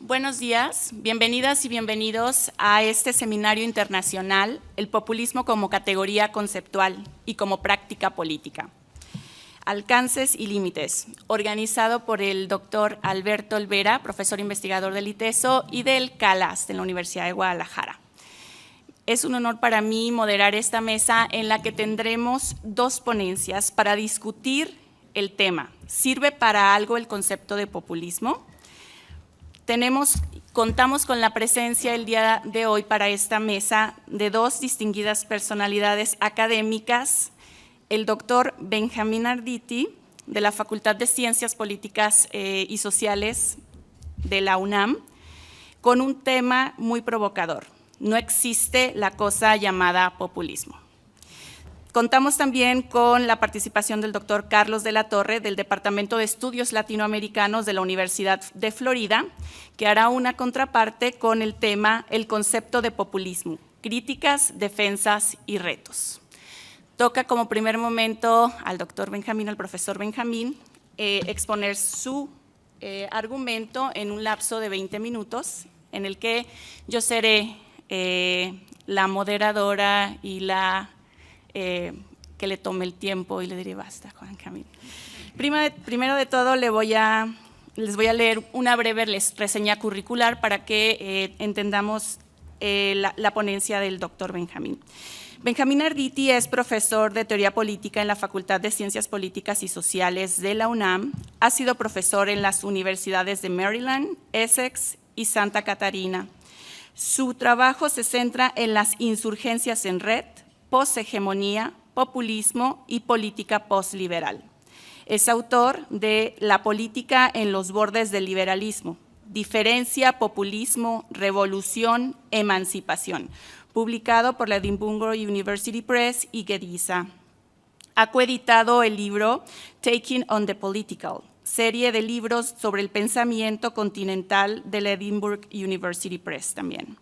Buenos días, bienvenidas y bienvenidos a este seminario internacional, El populismo como categoría conceptual y como práctica política. Alcances y límites, organizado por el doctor Alberto Olvera, profesor investigador del ITESO y del CALAS de la Universidad de Guadalajara. Es un honor para mí moderar esta mesa en la que tendremos dos ponencias para discutir el tema. ¿Sirve para algo el concepto de populismo? Contamos con la presencia el día de hoy para esta mesa de dos distinguidas personalidades académicas, el doctor Benjamín Arditi, de la Facultad de Ciencias Políticas y Sociales de la UNAM, con un tema muy provocador: no existe la cosa llamada populismo. Contamos también con la participación del doctor Carlos de la Torre, del Departamento de Estudios Latinoamericanos de la Universidad de Florida, que hará una contraparte con el tema El concepto de populismo, críticas, defensas y retos. Toca como primer momento al doctor Benjamín, al profesor Benjamín, exponer su argumento en un lapso de 20 minutos, en el que yo seré la moderadora y la que le tome el tiempo y le diré basta, Juan Camilo. Primero de todo les voy a leer una breve reseña curricular para que entendamos la ponencia del doctor Benjamín. Benjamín Arditi es profesor de Teoría Política en la Facultad de Ciencias Políticas y Sociales de la UNAM. Ha sido profesor en las universidades de Maryland, Essex y Santa Catarina. Su trabajo se centra en las insurgencias en red, poshegemonía, populismo y política postliberal. Es autor de La política en los bordes del liberalismo, diferencia, populismo, revolución, emancipación, publicado por la Edinburgh University Press y Gediza. Ha coeditado el libro Taking on the Political, serie de libros sobre el pensamiento continental de la Edinburgh University Press también.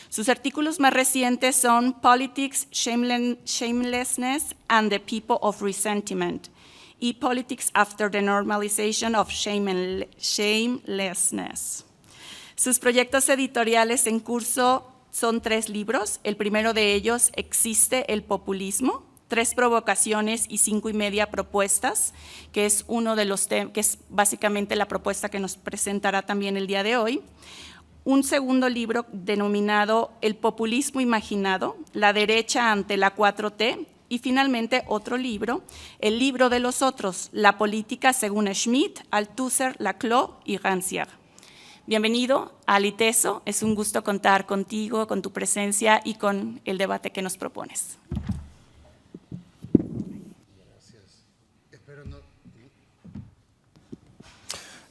Sus artículos más recientes son Politics, Shamelessness and the People of Resentment y Politics After the Normalization of Shamelessness. Sus proyectos editoriales en curso son 3 libros. El primero de ellos, Existe el populismo, 3 provocaciones y 5,5 propuestas, que es uno de los que es básicamente la propuesta que nos presentará también el día de hoy. Un segundo libro denominado El populismo imaginado, la derecha ante la 4T, y finalmente otro libro, El libro de los otros, la política según Schmitt, Althusser, Laclau y Rancière. Bienvenido al ITESO, es un gusto contar contigo, con tu presencia y con el debate que nos propones.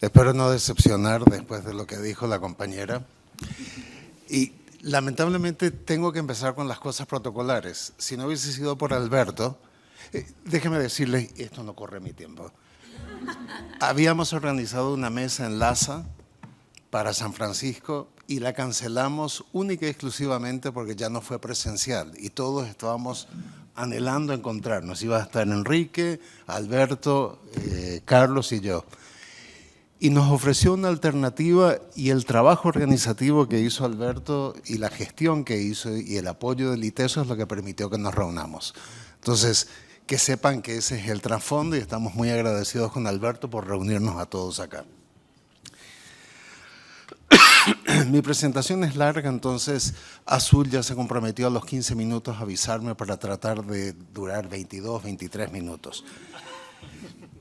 Espero no decepcionar después de lo que dijo la compañera. Y lamentablemente tengo que empezar con las cosas protocolares. Si no hubiese sido por Alberto, déjeme decirle, esto no corre mi tiempo. Habíamos organizado una mesa en LASA para San Francisco y la cancelamos única y exclusivamente porque ya no fue presencial y todos estábamos anhelando encontrarnos. Iba a estar Enrique, Alberto, Carlos y yo. Y nos ofreció una alternativa y el trabajo organizativo que hizo Alberto y la gestión que hizo y el apoyo del ITESO es lo que permitió que nos reunamos. Entonces, que sepan que ese es el trasfondo y estamos muy agradecidos con Alberto por reunirnos a todos acá. Mi presentación es larga, entonces Azul ya se comprometió a los 15 minutos a avisarme para tratar de durar 22, 23 minutos.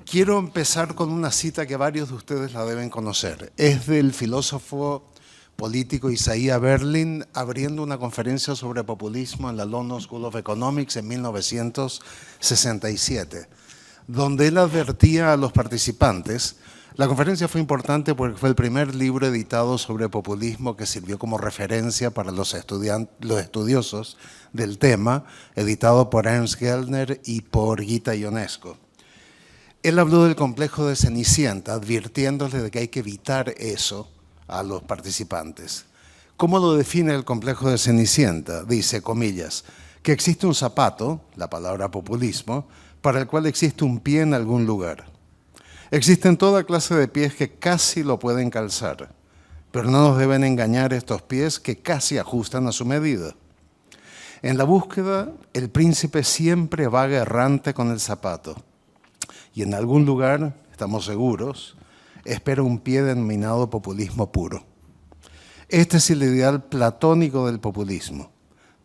Quiero empezar con una cita que varios de ustedes la deben conocer. Es del filósofo político Isaiah Berlin abriendo una conferencia sobre populismo en la London School of Economics en 1967, donde él advertía a los participantes. La conferencia fue importante porque fue el primer libro editado sobre populismo que sirvió como referencia para los estudiosos del tema, editado por Ernst Gellner y por Gita Ionesco. Él habló del complejo de Cenicienta, advirtiéndole de que hay que evitar eso a los participantes. ¿Cómo lo define el complejo de Cenicienta? Dice, comillas, que existe un zapato, la palabra populismo, para el cual existe un pie en algún lugar. Existen toda clase de pies que casi lo pueden calzar, pero no nos deben engañar estos pies que casi ajustan a su medida. En la búsqueda, el príncipe siempre vaga errante con el zapato, y en algún lugar, estamos seguros, espera un pie denominado populismo puro. Este es el ideal platónico del populismo.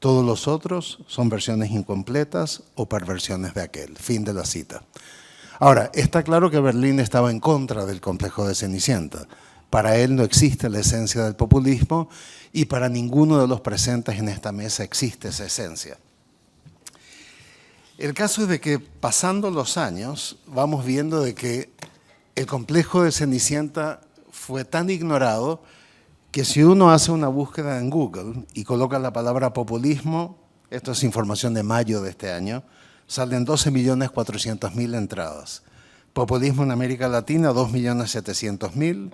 Todos los otros son versiones incompletas o perversiones de aquel. Fin de la cita. Ahora, está claro que Berlín estaba en contra del complejo de Cenicienta. Para él no existe la esencia del populismo y para ninguno de los presentes en esta mesa existe esa esencia. El caso es de que pasando los años vamos viendo de que el complejo de Cenicienta fue tan ignorado que si uno hace una búsqueda en Google y coloca la palabra populismo, esto es información de mayo de este año, salen 12.400.000 entradas. Populismo en América Latina, 2.700.000.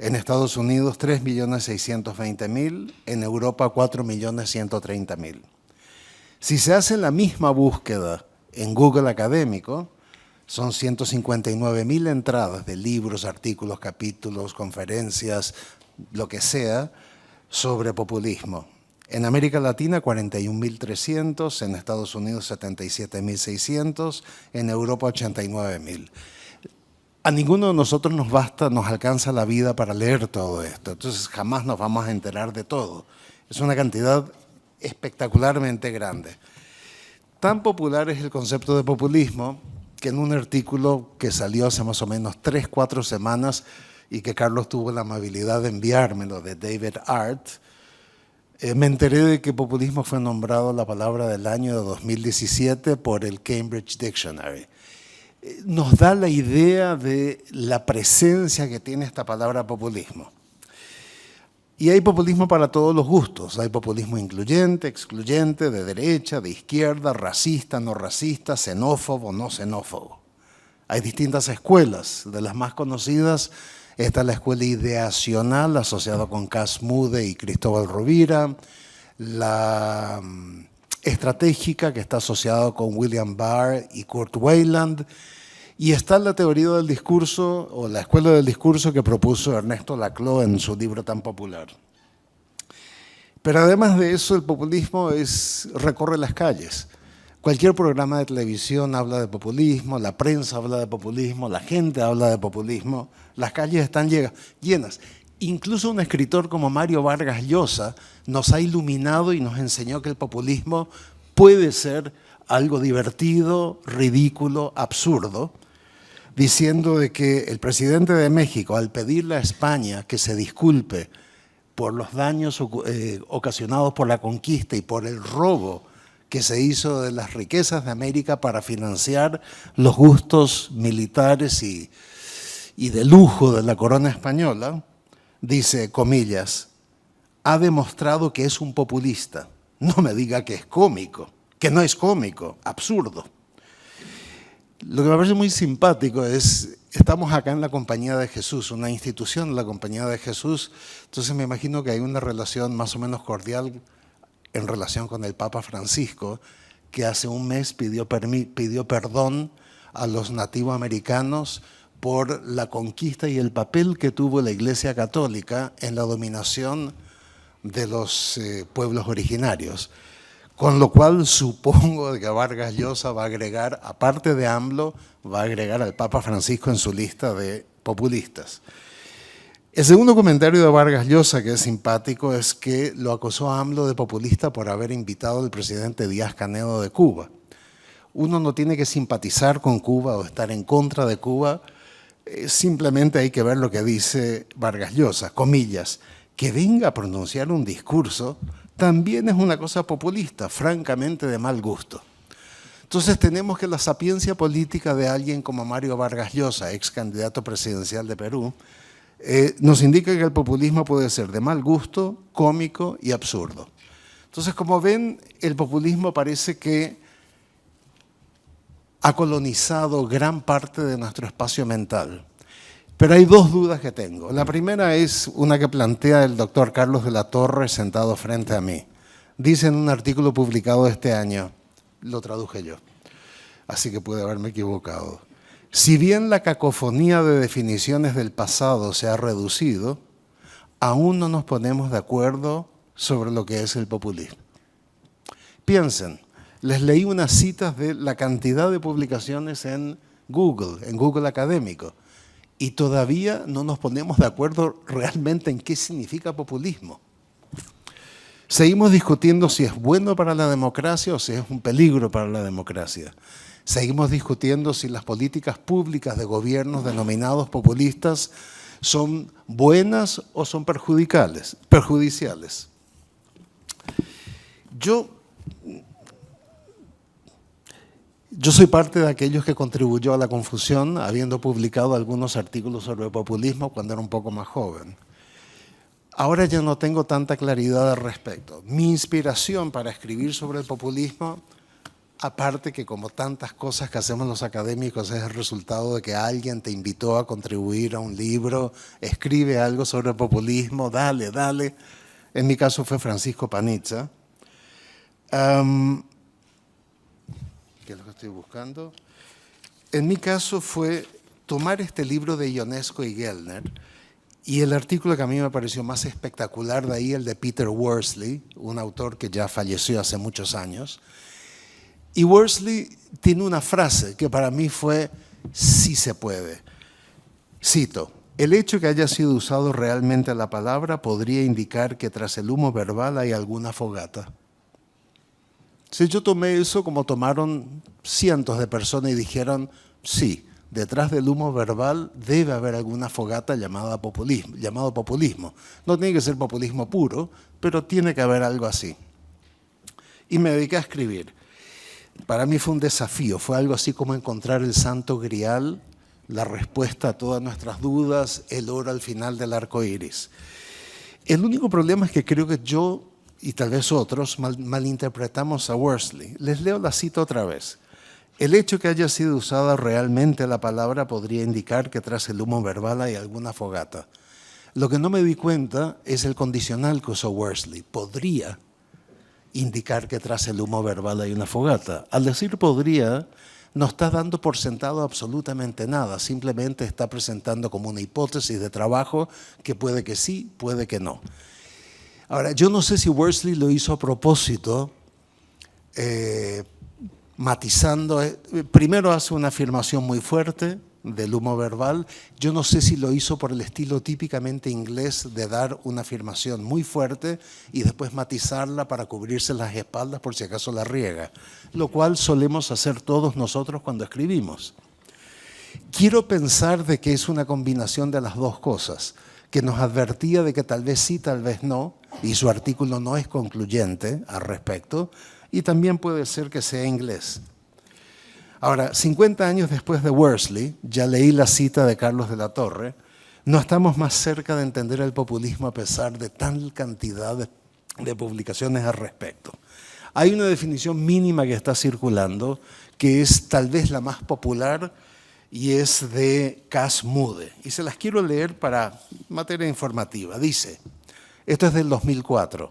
En Estados Unidos, 3.620.000. En Europa, 4.130.000. Si se hace la misma búsqueda en Google académico, son 159.000 entradas de libros, artículos, capítulos, conferencias, lo que sea, sobre populismo. En América Latina, 41.300, en Estados Unidos, 77.600, en Europa, 89.000. A ninguno de nosotros nos alcanza la vida para leer todo esto, entonces jamás nos vamos a enterar de todo. Es una cantidad espectacularmente grande. Tan popular es el concepto de populismo que en un artículo que salió hace más o menos 3-4 semanas y que Carlos tuvo la amabilidad de enviármelo, de David Art, me enteré de que populismo fue nombrado la palabra del año de 2017 por el Cambridge Dictionary. Nos da la idea de la presencia que tiene esta palabra populismo. Y hay populismo para todos los gustos. Hay populismo incluyente, excluyente, de derecha, de izquierda, racista, no racista, xenófobo, no xenófobo. Hay distintas escuelas. De las más conocidas está la escuela ideacional asociada con Cas Mudde y Cristóbal Rovira, la estratégica que está asociada con William Barr y Kurt Weiland, y está la teoría del discurso o la escuela del discurso que propuso Ernesto Laclau en su libro tan popular. Pero además de eso, el populismo recorre las calles. Cualquier programa de televisión habla de populismo, la prensa habla de populismo, la gente habla de populismo, las calles están llenas. Incluso un escritor como Mario Vargas Llosa nos ha iluminado y nos enseñó que el populismo puede ser algo divertido, ridículo, absurdo, diciendo de que el presidente de México, al pedirle a España que se disculpe por los daños ocasionados por la conquista y por el robo que se hizo de las riquezas de América para financiar los gustos militares y de lujo de la corona española, dice, comillas, ha demostrado que es un populista. No me diga que es cómico, que no es cómico, absurdo. Lo que me parece muy simpático es, estamos acá en la Compañía de Jesús, una institución de la Compañía de Jesús, entonces me imagino que hay una relación más o menos cordial en relación con el Papa Francisco, que hace un mes pidió perdón a los nativoamericanos por la conquista y el papel que tuvo la Iglesia Católica en la dominación de los pueblos originarios. Con lo cual supongo que Vargas Llosa va a agregar, aparte de AMLO, va a agregar al Papa Francisco en su lista de populistas. El segundo comentario de Vargas Llosa, que es simpático, es que lo acusó a AMLO de populista por haber invitado al presidente Díaz-Canedo de Cuba. Uno no tiene que simpatizar con Cuba o estar en contra de Cuba, simplemente hay que ver lo que dice Vargas Llosa, comillas, que venga a pronunciar un discurso también es una cosa populista, francamente de mal gusto. Entonces tenemos que la sapiencia política de alguien como Mario Vargas Llosa, ex candidato presidencial de Perú, nos indica que el populismo puede ser de mal gusto, cómico y absurdo. Entonces, como ven, el populismo parece que ha colonizado gran parte de nuestro espacio mental. Pero hay dos dudas que tengo. La primera es una que plantea el doctor Carlos de la Torre sentado frente a mí. Dice en un artículo publicado este año, lo traduje yo, así que pude haberme equivocado. Si bien la cacofonía de definiciones del pasado se ha reducido, aún no nos ponemos de acuerdo sobre lo que es el populismo. Piensen, les leí unas citas de la cantidad de publicaciones en Google Académico, y todavía no nos ponemos de acuerdo realmente en qué significa populismo. Seguimos discutiendo si es bueno para la democracia o si es un peligro para la democracia. Seguimos discutiendo si las políticas públicas de gobiernos denominados populistas son buenas o son perjudiciales. Yo soy parte de aquellos que contribuyó a la confusión, habiendo publicado algunos artículos sobre populismo cuando era un poco más joven. Ahora ya no tengo tanta claridad al respecto. Mi inspiración para escribir sobre el populismo, aparte que como tantas cosas que hacemos los académicos, es el resultado de que alguien te invitó a contribuir a un libro, escribe algo sobre el populismo, dale. En mi caso fue Francisco Panizza. ¿Qué es lo que estoy buscando? En mi caso fue tomar este libro de Ionesco y Gellner, y el artículo que a mí me pareció más espectacular de ahí, el de Peter Worsley, un autor que ya falleció hace muchos años. Y Worsley tiene una frase que para mí fue, sí se puede. Cito, el hecho que haya sido usado realmente la palabra podría indicar que tras el humo verbal hay alguna fogata. Si yo tomé eso como tomaron cientos de personas y dijeron, sí, detrás del humo verbal debe haber alguna fogata llamado populismo. No tiene que ser populismo puro, pero tiene que haber algo así. Y me dediqué a escribir. Para mí fue un desafío, fue algo así como encontrar el santo grial, la respuesta a todas nuestras dudas, el oro al final del arco iris. El único problema es que creo que yo y tal vez otros malinterpretamos a Worsley. Les leo la cita otra vez. El hecho que haya sido usada realmente la palabra podría indicar que tras el humo verbal hay alguna fogata. Lo que no me di cuenta es el condicional que usó Worsley. Podría indicar que tras el humo verbal hay una fogata. Al decir podría, no está dando por sentado absolutamente nada. Simplemente está presentando como una hipótesis de trabajo que puede que sí, puede que no. Ahora, yo no sé si Worsley lo hizo a propósito, matizando. Primero hace una afirmación muy fuerte del humo verbal. Yo no sé si lo hizo por el estilo típicamente inglés de dar una afirmación muy fuerte y después matizarla para cubrirse las espaldas por si acaso la riega, lo cual solemos hacer todos nosotros cuando escribimos. Quiero pensar de que es una combinación de las dos cosas, que nos advertía de que tal vez sí, tal vez no, y su artículo no es concluyente al respecto, y también puede ser que sea inglés. Ahora, 50 años después de Worsley, ya leí la cita de Carlos de la Torre, no estamos más cerca de entender el populismo a pesar de tal cantidad de publicaciones al respecto. Hay una definición mínima que está circulando, que es tal vez la más popular, y es de Cas Mudde. Y se las quiero leer para materia informativa. Dice, esto es del 2004,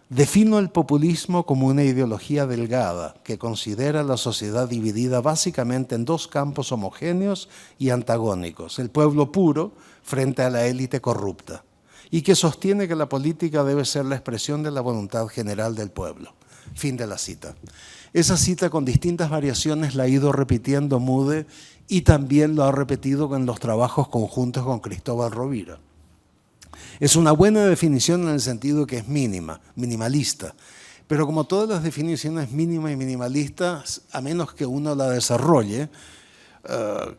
defino el populismo como una ideología delgada que considera la sociedad dividida básicamente en dos campos homogéneos y antagónicos, el pueblo puro frente a la élite corrupta, y que sostiene que la política debe ser la expresión de la voluntad general del pueblo. Fin de la cita. Esa cita con distintas variaciones la ha ido repitiendo Mudde y también lo ha repetido en los trabajos conjuntos con Cristóbal Rovira. Es una buena definición en el sentido que es minimalista, pero como todas las definiciones mínimas y minimalistas, a menos que uno la desarrolle,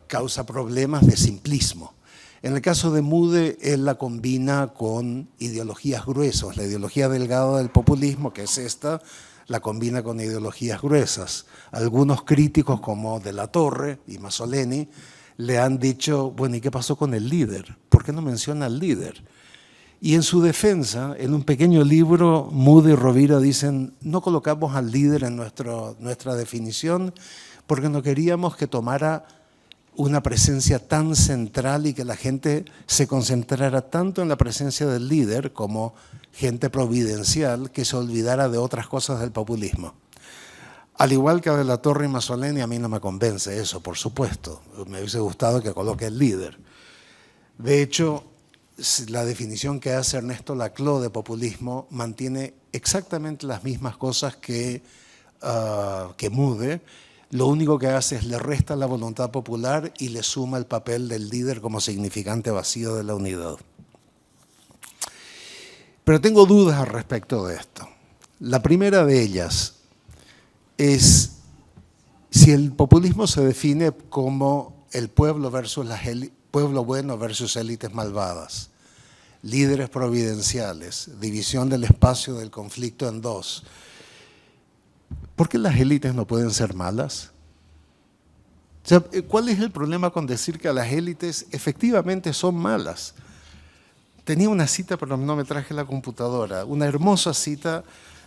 causa problemas de simplismo. En el caso de Mudde, él la combina con ideologías gruesas. La ideología delgada del populismo, que es esta, la combina con ideologías gruesas. Algunos críticos como De la Torre y Masoleni le han dicho, bueno, ¿y qué pasó con el líder? ¿Por qué no menciona al líder? Y en su defensa, en un pequeño libro, Mudde y Rovira dicen, no colocamos al líder en nuestra definición porque no queríamos que tomara una presencia tan central y que la gente se concentrara tanto en la presencia del líder como gente providencial que se olvidara de otras cosas del populismo. Al igual que a De la Torre y Masoleni, a mí no me convence eso, por supuesto. Me hubiese gustado que coloque el líder. De hecho, la definición que hace Ernesto Laclau de populismo mantiene exactamente las mismas cosas que Mude. Lo único que hace es le resta la voluntad popular y le suma el papel del líder como significante vacío de la unidad. Pero tengo dudas al respecto de esto. La primera de ellas es si el populismo se define como el pueblo versus pueblo bueno versus élites malvadas, líderes providenciales, división del espacio del conflicto en dos. ¿Por qué las élites no pueden ser malas? O sea, ¿cuál es el problema con decir que las élites efectivamente son malas? Tenía una cita, pero no me traje la computadora, una hermosa cita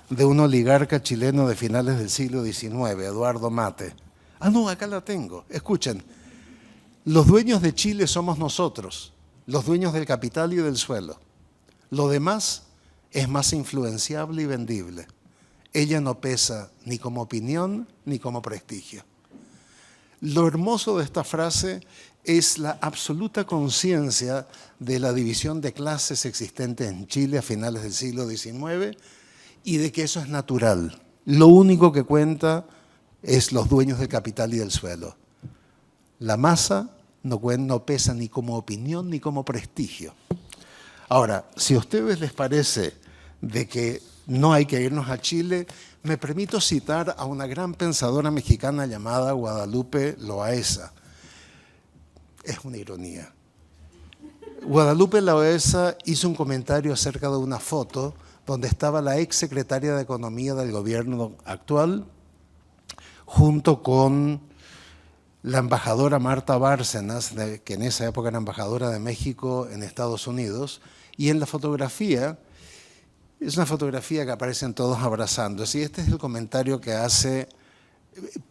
de un oligarca chileno de finales del siglo XIX, Eduardo Mate. Ah, no, acá la tengo. Escuchen, los dueños de Chile somos nosotros, los dueños del capital y del suelo. Lo demás es más influenciable y vendible. Ella no pesa ni como opinión ni como prestigio. Lo hermoso de esta frase es la absoluta conciencia de la división de clases existente en Chile a finales del siglo XIX y de que eso es natural. Lo único que cuenta es los dueños del capital y del suelo. La masa no pesa ni como opinión ni como prestigio. Ahora, si a ustedes les parece de que no hay que irnos a Chile, me permito citar a una gran pensadora mexicana llamada Guadalupe Loaesa. Es una ironía. Guadalupe Loaesa hizo un comentario acerca de una foto donde estaba la ex secretaria de Economía del gobierno actual junto con la embajadora Marta Bárcenas, que en esa época era embajadora de México en Estados Unidos, y en la fotografía, es una fotografía que aparecen todos abrazándose, y este es el comentario que hace,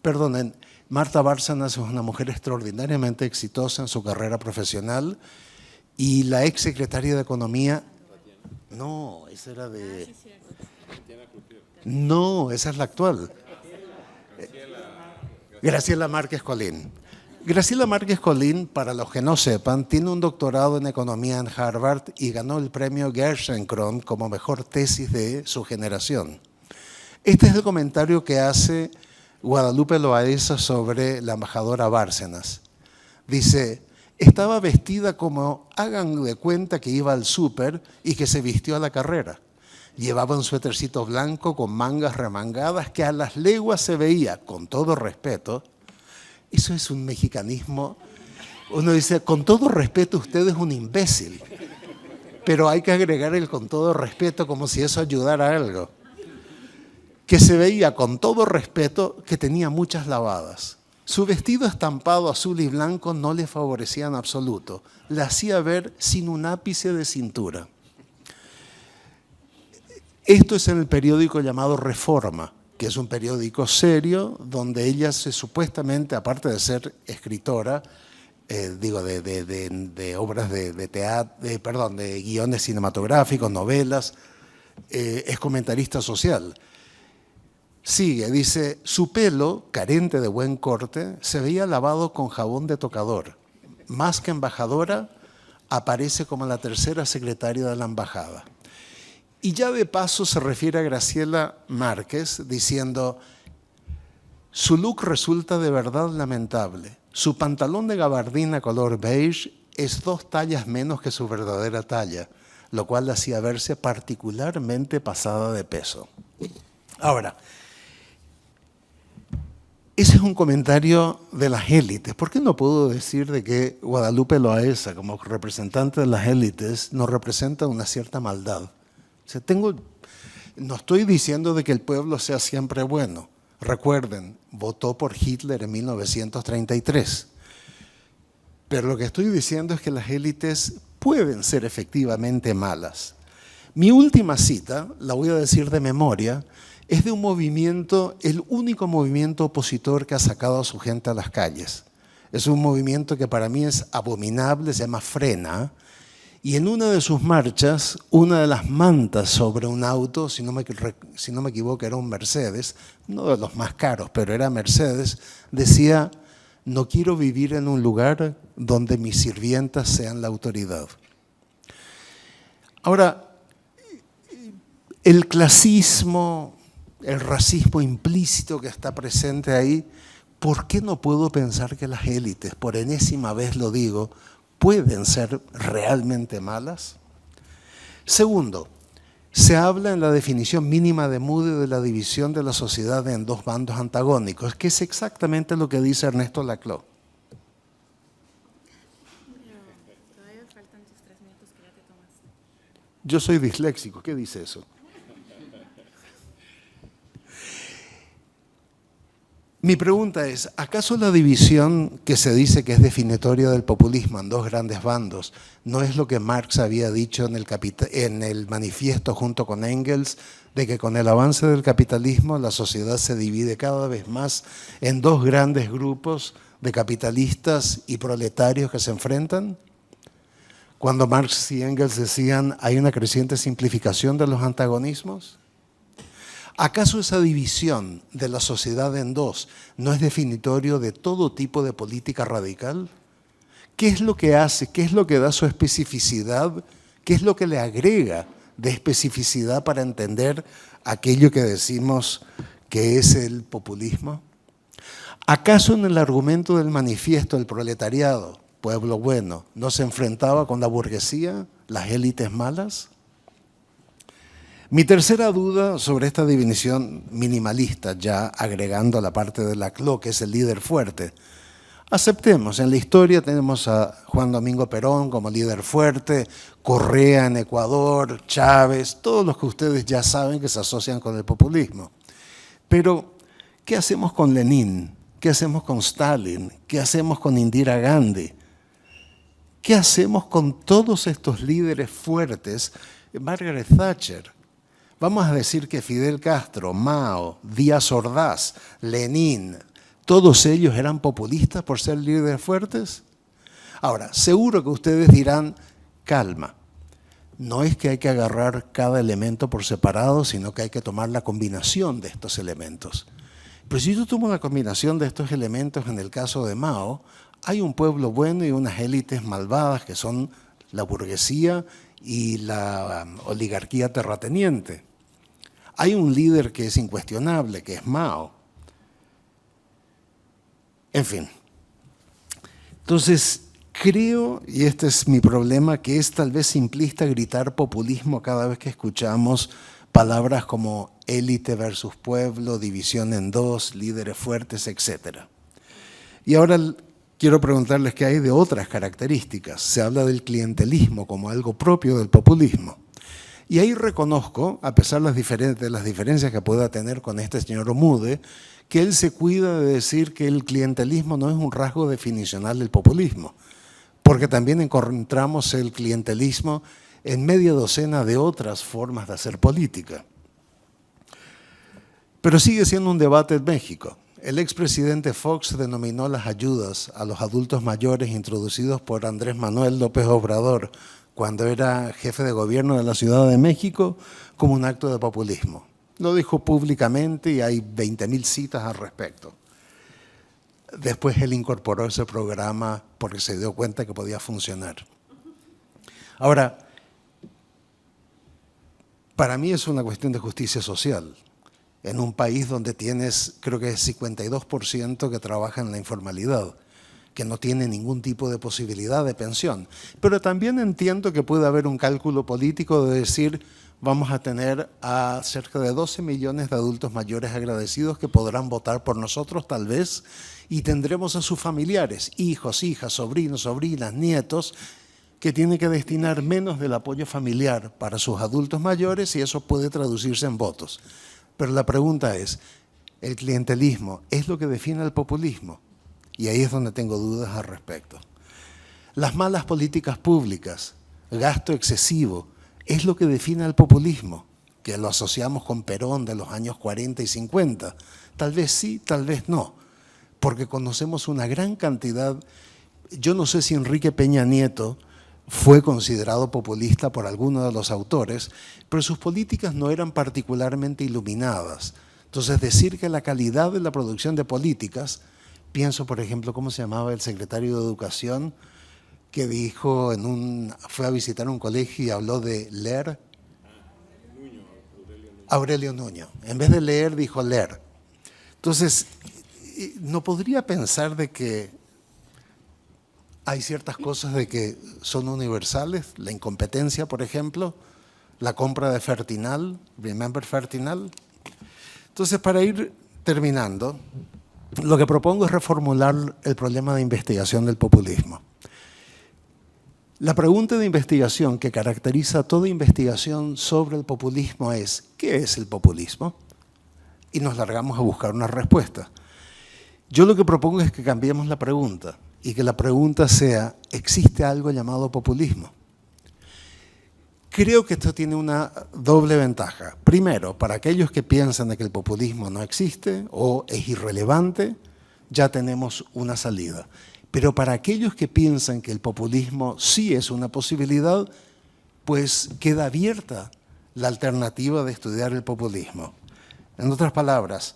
perdonen, Marta Bárcenas es una mujer extraordinariamente exitosa en su carrera profesional, y la ex secretaria de Economía, no, esa era de... No, esa es la actual. Graciela Márquez Colín. Graciela Márquez Colín, para los que no sepan, tiene un doctorado en economía en Harvard y ganó el premio Gerschenkron como mejor tesis de su generación. Este es el comentario que hace Guadalupe Loaesa sobre la embajadora Bárcenas. Dice, estaba vestida como, hagan de cuenta que iba al súper y que se vistió a la carrera. Llevaba un suétercito blanco con mangas remangadas que a las leguas se veía, con todo respeto. Eso es un mexicanismo. Uno dice, con todo respeto, usted es un imbécil. Pero hay que agregar el con todo respeto como si eso ayudara a algo. Que se veía con todo respeto que tenía muchas lavadas. Su vestido estampado azul y blanco no le favorecía en absoluto. La hacía ver sin un ápice de cintura. Esto es en el periódico llamado Reforma, que es un periódico serio donde ella supuestamente, aparte de ser escritora, de obras de teatro, de guiones cinematográficos, novelas, es comentarista social. Sigue, dice, su pelo, carente de buen corte, se veía lavado con jabón de tocador. Más que embajadora, aparece como la tercera secretaria de la embajada. Y ya de paso se refiere a Graciela Márquez diciendo, su look resulta de verdad lamentable. Su pantalón de gabardina color beige es 2 tallas menos que su verdadera talla, lo cual la hacía verse particularmente pasada de peso. Ahora, ese es un comentario de las élites. ¿Por qué no puedo decir de que Guadalupe Loaesa, como representante de las élites, nos representa una cierta maldad? O sea, no estoy diciendo de que el pueblo sea siempre bueno. Recuerden, votó por Hitler en 1933. Pero lo que estoy diciendo es que las élites pueden ser efectivamente malas. Mi última cita, la voy a decir de memoria, es de un movimiento, el único movimiento opositor que ha sacado a su gente a las calles. Es un movimiento que para mí es abominable, se llama Frena. Y en una de sus marchas, una de las mantas sobre un auto, si no me equivoco era un Mercedes, no de los más caros, pero era Mercedes, decía, no quiero vivir en un lugar donde mis sirvientas sean la autoridad. Ahora, el clasismo, el racismo implícito que está presente ahí, ¿por qué no puedo pensar que las élites, por enésima vez lo digo, pueden ser realmente malas? Segundo, se habla en la definición mínima de Moody de la división de la sociedad en dos bandos antagónicos, que es exactamente lo que dice Ernesto Laclau. Yo soy disléxico, ¿qué dice eso? Mi pregunta es, ¿acaso la división que se dice que es definitoria del populismo en dos grandes bandos no es lo que Marx había dicho en el manifiesto junto con Engels, de que con el avance del capitalismo la sociedad se divide cada vez más en dos grandes grupos de capitalistas y proletarios que se enfrentan? Cuando Marx y Engels decían hay una creciente simplificación de los antagonismos. ¿Acaso esa división de la sociedad en dos no es definitorio de todo tipo de política radical? ¿Qué es lo que hace? ¿Qué es lo que da su especificidad? ¿Qué es lo que le agrega de especificidad para entender aquello que decimos que es el populismo? ¿Acaso en el argumento del manifiesto el proletariado, pueblo bueno, no se enfrentaba con la burguesía, las élites malas? Mi tercera duda sobre esta definición minimalista, ya agregando la parte de Laclau, que es el líder fuerte. Aceptemos, en la historia tenemos a Juan Domingo Perón como líder fuerte, Correa en Ecuador, Chávez, todos los que ustedes ya saben que se asocian con el populismo. Pero, ¿qué hacemos con Lenin? ¿Qué hacemos con Stalin? ¿Qué hacemos con Indira Gandhi? ¿Qué hacemos con todos estos líderes fuertes? Margaret Thatcher. Vamos a decir que Fidel Castro, Mao, Díaz Ordaz, Lenin, ¿todos ellos eran populistas por ser líderes fuertes? Ahora, seguro que ustedes dirán, calma, no es que hay que agarrar cada elemento por separado, sino que hay que tomar la combinación de estos elementos. Pero si yo tomo la combinación de estos elementos en el caso de Mao, hay un pueblo bueno y unas élites malvadas que son la burguesía y la oligarquía terrateniente. Hay un líder que es incuestionable, que es Mao. En fin. Entonces, creo, y este es mi problema, que es tal vez simplista gritar populismo cada vez que escuchamos palabras como élite versus pueblo, división en dos, líderes fuertes, etc. Y ahora quiero preguntarles qué hay de otras características. Se habla del clientelismo como algo propio del populismo. Y ahí reconozco, a pesar de las diferencias que pueda tener con este señor Moody, que él se cuida de decir que el clientelismo no es un rasgo definicional del populismo, porque también encontramos el clientelismo en media docena de otras formas de hacer política. Pero sigue siendo un debate en México. El expresidente Fox denominó las ayudas a los adultos mayores introducidos por Andrés Manuel López Obrador cuando era jefe de gobierno de la Ciudad de México como un acto de populismo. Lo dijo públicamente y hay 20.000 citas al respecto. Después él incorporó ese programa porque se dio cuenta que podía funcionar. Ahora, para mí es una cuestión de justicia social. En un país donde tienes, creo que es 52% que trabaja en la informalidad, que no tiene ningún tipo de posibilidad de pensión. Pero también entiendo que puede haber un cálculo político de decir, vamos a tener a cerca de 12 millones de adultos mayores agradecidos que podrán votar por nosotros tal vez, y tendremos a sus familiares, hijos, hijas, sobrinos, sobrinas, nietos, que tienen que destinar menos del apoyo familiar para sus adultos mayores y eso puede traducirse en votos. Pero la pregunta es, ¿el clientelismo es lo que define el populismo? Y ahí es donde tengo dudas al respecto. Las malas políticas públicas, gasto excesivo, es lo que define el populismo, que lo asociamos con Perón de los años 40 y 50. Tal vez sí, tal vez no, porque conocemos una gran cantidad. Yo no sé si Enrique Peña Nieto fue considerado populista por algunos de los autores, pero sus políticas no eran particularmente iluminadas. Entonces, decir que la calidad de la producción de políticas, pienso, por ejemplo, ¿cómo se llamaba el secretario de Educación? que dijo fue a visitar un colegio y habló de leer. Aurelio Nuño. En vez de leer, dijo leer. Entonces, ¿no podría pensar de que hay ciertas cosas de que son universales? La incompetencia, por ejemplo, la compra de Fertinal, remember Fertinal. Entonces, para ir terminando, lo que propongo es reformular el problema de investigación del populismo. La pregunta de investigación que caracteriza toda investigación sobre el populismo es: ¿qué es el populismo? Y nos largamos a buscar una respuesta. Yo lo que propongo es que cambiemos la pregunta y que la pregunta sea: ¿existe algo llamado populismo? Creo que esto tiene una doble ventaja. Primero, para aquellos que piensan de que el populismo no existe o es irrelevante, ya tenemos una salida. Pero para aquellos que piensan que el populismo sí es una posibilidad, pues queda abierta la alternativa de estudiar el populismo. En otras palabras,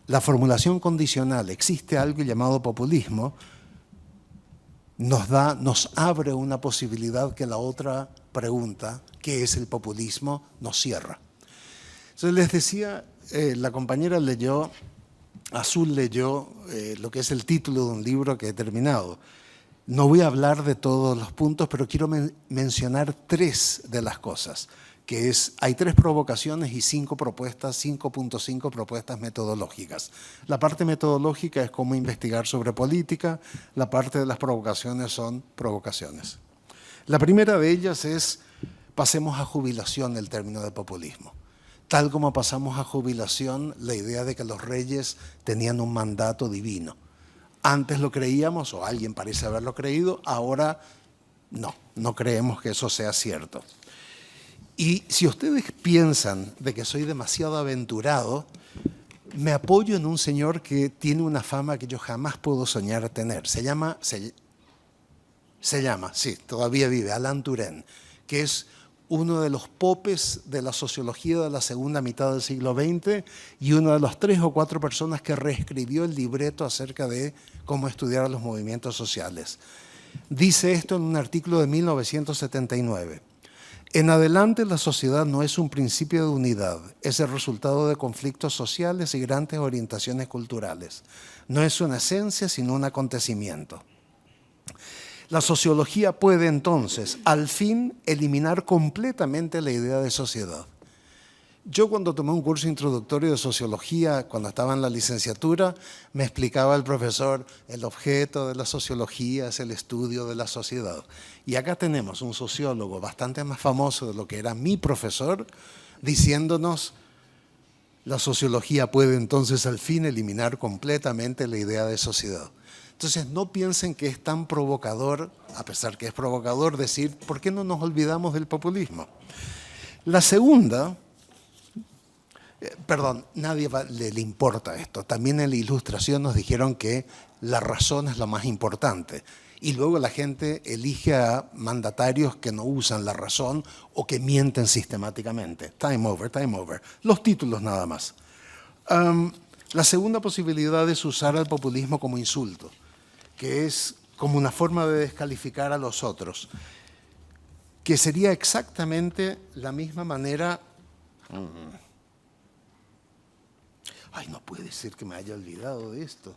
la formulación condicional, existe algo llamado populismo, nos abre una posibilidad que la otra pregunta, ¿qué es el populismo?, nos cierra. Entonces les decía, la compañera Azul leyó lo que es el título de un libro que he terminado. No voy a hablar de todos los puntos, pero quiero mencionar 3 de las cosas, que hay 3 provocaciones y 5 propuestas, 5.5 propuestas metodológicas. La parte metodológica es cómo investigar sobre política, la parte de las provocaciones son provocaciones. La primera de ellas es: pasemos a jubilación el término de populismo. Tal como pasamos a jubilación la idea de que los reyes tenían un mandato divino. Antes lo creíamos, o alguien parece haberlo creído, ahora no creemos que eso sea cierto. Y si ustedes piensan de que soy demasiado aventurado, me apoyo en un señor que tiene una fama que yo jamás puedo soñar tener. Se llama, sí, todavía vive, Alain Touraine, que es uno de los popes de la sociología de la segunda mitad del siglo XX y una de las 3 o 4 personas que reescribió el libreto acerca de cómo estudiar los movimientos sociales. Dice esto en un artículo de 1979. En adelante, la sociedad no es un principio de unidad, es el resultado de conflictos sociales y grandes orientaciones culturales. No es una esencia, sino un acontecimiento. La sociología puede entonces, al fin, eliminar completamente la idea de sociedad. Yo cuando tomé un curso introductorio de sociología, cuando estaba en la licenciatura, me explicaba el profesor, el objeto de la sociología es el estudio de la sociedad. Y acá tenemos un sociólogo bastante más famoso de lo que era mi profesor, diciéndonos: la sociología puede entonces al fin eliminar completamente la idea de sociedad. Entonces no piensen que es tan provocador, a pesar que es provocador, decir ¿por qué no nos olvidamos del populismo? La segunda, nadie le importa esto. También en la Ilustración nos dijeron que la razón es lo más importante. Y luego la gente elige a mandatarios que no usan la razón o que mienten sistemáticamente. Time over. Los títulos nada más. La segunda posibilidad es usar al populismo como insulto, que es como una forma de descalificar a los otros, que sería exactamente la misma manera. Ay, no puede ser que me haya olvidado de esto.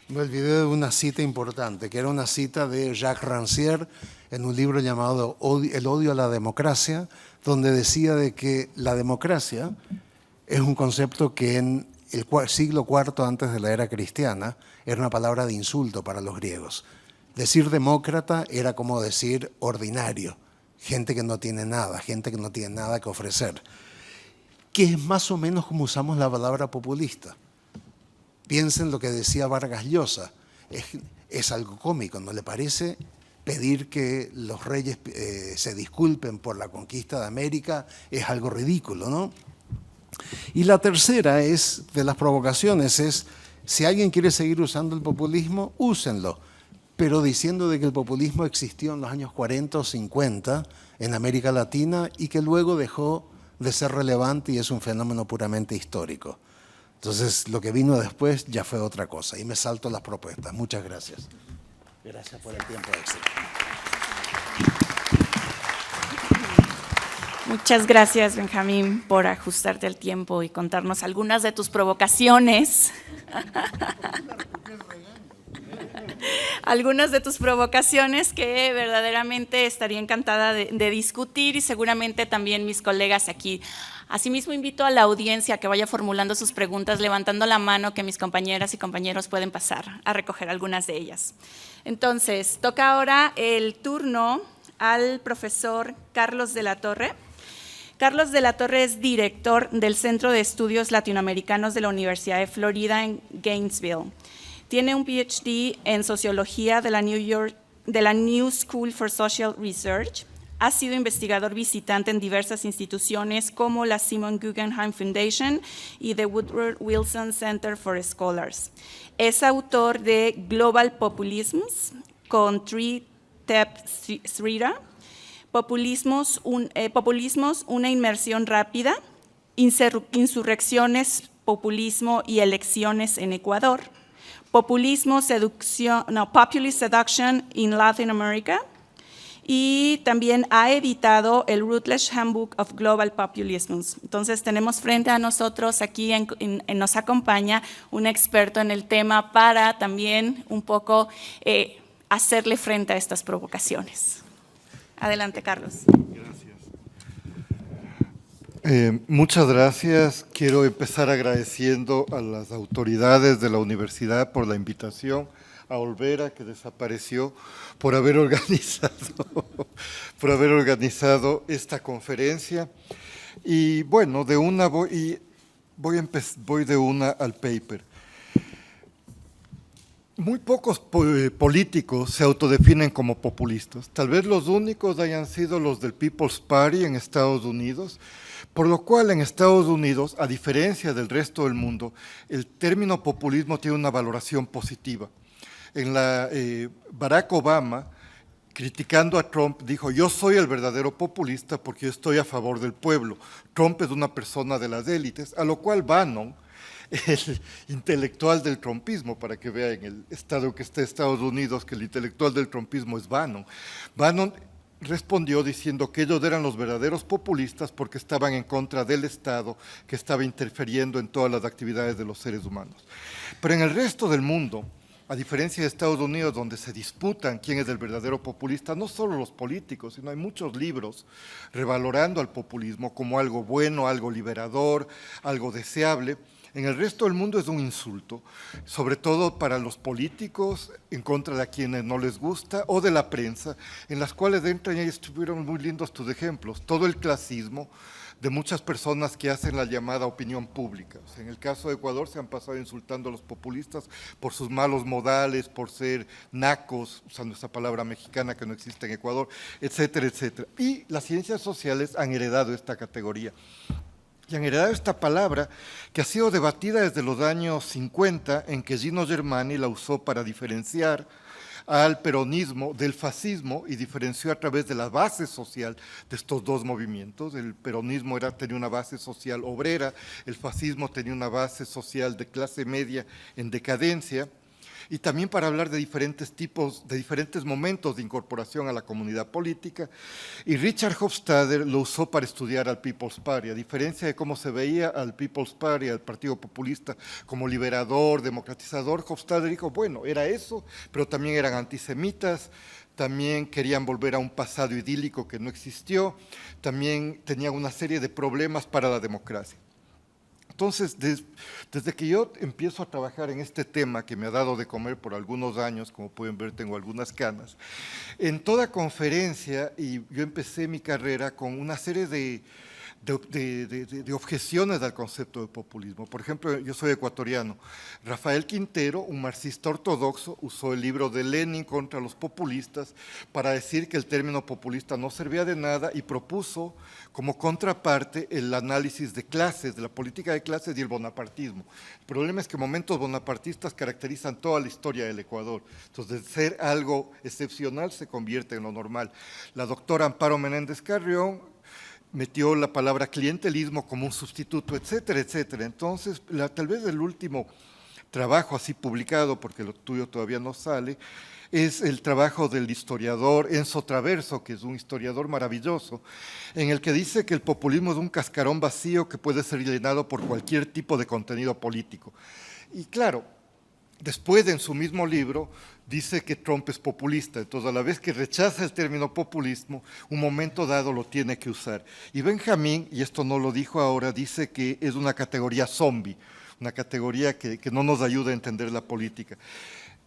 Me olvidé de una cita importante, que era una cita de Jacques Rancière en un libro llamado El odio a la democracia, donde decía de que la democracia es un concepto que en el siglo IV antes de la era cristiana era una palabra de insulto para los griegos. Decir demócrata era como decir ordinario, gente que no tiene nada, gente que no tiene nada que ofrecer, que es más o menos como usamos la palabra populista. Piensen lo que decía Vargas Llosa, es algo cómico, ¿no le parece? Pedir que los reyes se disculpen por la conquista de América es algo ridículo, ¿no? Y la tercera de las provocaciones es, si alguien quiere seguir usando el populismo, úsenlo, pero diciendo de que el populismo existió en los años 40 o 50 en América Latina y que luego dejó de ser relevante y es un fenómeno puramente histórico. Entonces, lo que vino después ya fue otra cosa y me salto las propuestas. Muchas gracias. Gracias por el tiempo, Excel. Muchas gracias, Benjamín, por ajustarte al tiempo y contarnos algunas de tus provocaciones. Algunas de tus provocaciones que verdaderamente estaría encantada de discutir y seguramente también mis colegas aquí. Asimismo, invito a la audiencia a que vaya formulando sus preguntas, levantando la mano, que mis compañeras y compañeros pueden pasar a recoger algunas de ellas. Entonces, toca ahora el turno al profesor Carlos de la Torre. Carlos de la Torre es director del Centro de Estudios Latinoamericanos de la Universidad de Florida en Gainesville. Tiene un PhD en Sociología de la New School for Social Research. Ha sido investigador visitante en diversas instituciones como la Simon Guggenheim Foundation y the Woodward Wilson Center for Scholars. Es autor de Global Populisms con Tep Srira, Populismos, una inmersión rápida, Insurrecciones, Populismo y Elecciones en Ecuador, Populist Seduction in Latin America, y también ha editado el Routledge Handbook of Global Populisms. Entonces tenemos frente a nosotros aquí, nos acompaña un experto en el tema para también un poco hacerle frente a estas provocaciones. Adelante, Carlos. Gracias. Muchas gracias. Quiero empezar agradeciendo a las autoridades de la universidad por la invitación, a Olvera, que desapareció, por haber organizado esta conferencia. Y bueno, voy de una al paper. Muy pocos políticos se autodefinen como populistas. Tal vez los únicos hayan sido los del People's Party en Estados Unidos, por lo cual en Estados Unidos, a diferencia del resto del mundo, el término populismo tiene una valoración positiva. Barack Obama, criticando a Trump, dijo: yo soy el verdadero populista porque yo estoy a favor del pueblo. Trump es una persona de las élites, a lo cual Bannon, el intelectual del trumpismo, para que vean en el estado que está Estados Unidos, que el intelectual del trumpismo es Bannon. Bannon respondió diciendo que ellos eran los verdaderos populistas porque estaban en contra del Estado que estaba interfiriendo en todas las actividades de los seres humanos. Pero en el resto del mundo, a diferencia de Estados Unidos, donde se disputan quién es el verdadero populista, no solo los políticos, sino hay muchos libros revalorando al populismo como algo bueno, algo liberador, algo deseable. En el resto del mundo es un insulto, sobre todo para los políticos, en contra de quienes no les gusta, o de la prensa, en las cuales entran, y estuvieron muy lindos tus ejemplos, todo el clasismo de muchas personas que hacen la llamada opinión pública. O sea, en el caso de Ecuador se han pasado insultando a los populistas por sus malos modales, por ser nacos, usando esa palabra mexicana que no existe en Ecuador, etcétera, etcétera. Y las ciencias sociales han heredado esta categoría. Y han heredado esta palabra que ha sido debatida desde los años 50, en que Gino Germani la usó para diferenciar al peronismo del fascismo y diferenció a través de la base social de estos dos movimientos. El peronismo tenía una base social obrera, el fascismo tenía una base social de clase media en decadencia. Y también para hablar de diferentes momentos de incorporación a la comunidad política. Y Richard Hofstadter lo usó para estudiar al People's Party, a diferencia de cómo se veía al People's Party, al Partido Populista, como liberador, democratizador. Hofstadter dijo, bueno, era eso, pero también eran antisemitas, también querían volver a un pasado idílico que no existió, también tenían una serie de problemas para la democracia. Entonces, desde que yo empiezo a trabajar en este tema, que me ha dado de comer por algunos años, como pueden ver tengo algunas canas, en toda conferencia, y yo empecé mi carrera con una serie de objeciones al concepto de populismo. Por ejemplo, yo soy ecuatoriano. Rafael Quintero, un marxista ortodoxo, usó el libro de Lenin contra los populistas para decir que el término populista no servía de nada y propuso como contraparte el análisis de clases, de la política de clases y el bonapartismo. El problema es que momentos bonapartistas caracterizan toda la historia del Ecuador. Entonces, de ser algo excepcional se convierte en lo normal. La doctora Amparo Menéndez Carrión metió la palabra clientelismo como un sustituto, etcétera, etcétera. Entonces, tal vez el último trabajo así publicado, porque lo tuyo todavía no sale, es el trabajo del historiador Enzo Traverso, que es un historiador maravilloso, en el que dice que el populismo es un cascarón vacío que puede ser llenado por cualquier tipo de contenido político. Y claro, después en su mismo libro dice que Trump es populista, entonces a la vez que rechaza el término populismo, un momento dado lo tiene que usar. Y Benjamín, y esto no lo dijo ahora, dice que es una categoría zombie, una categoría que no nos ayuda a entender la política.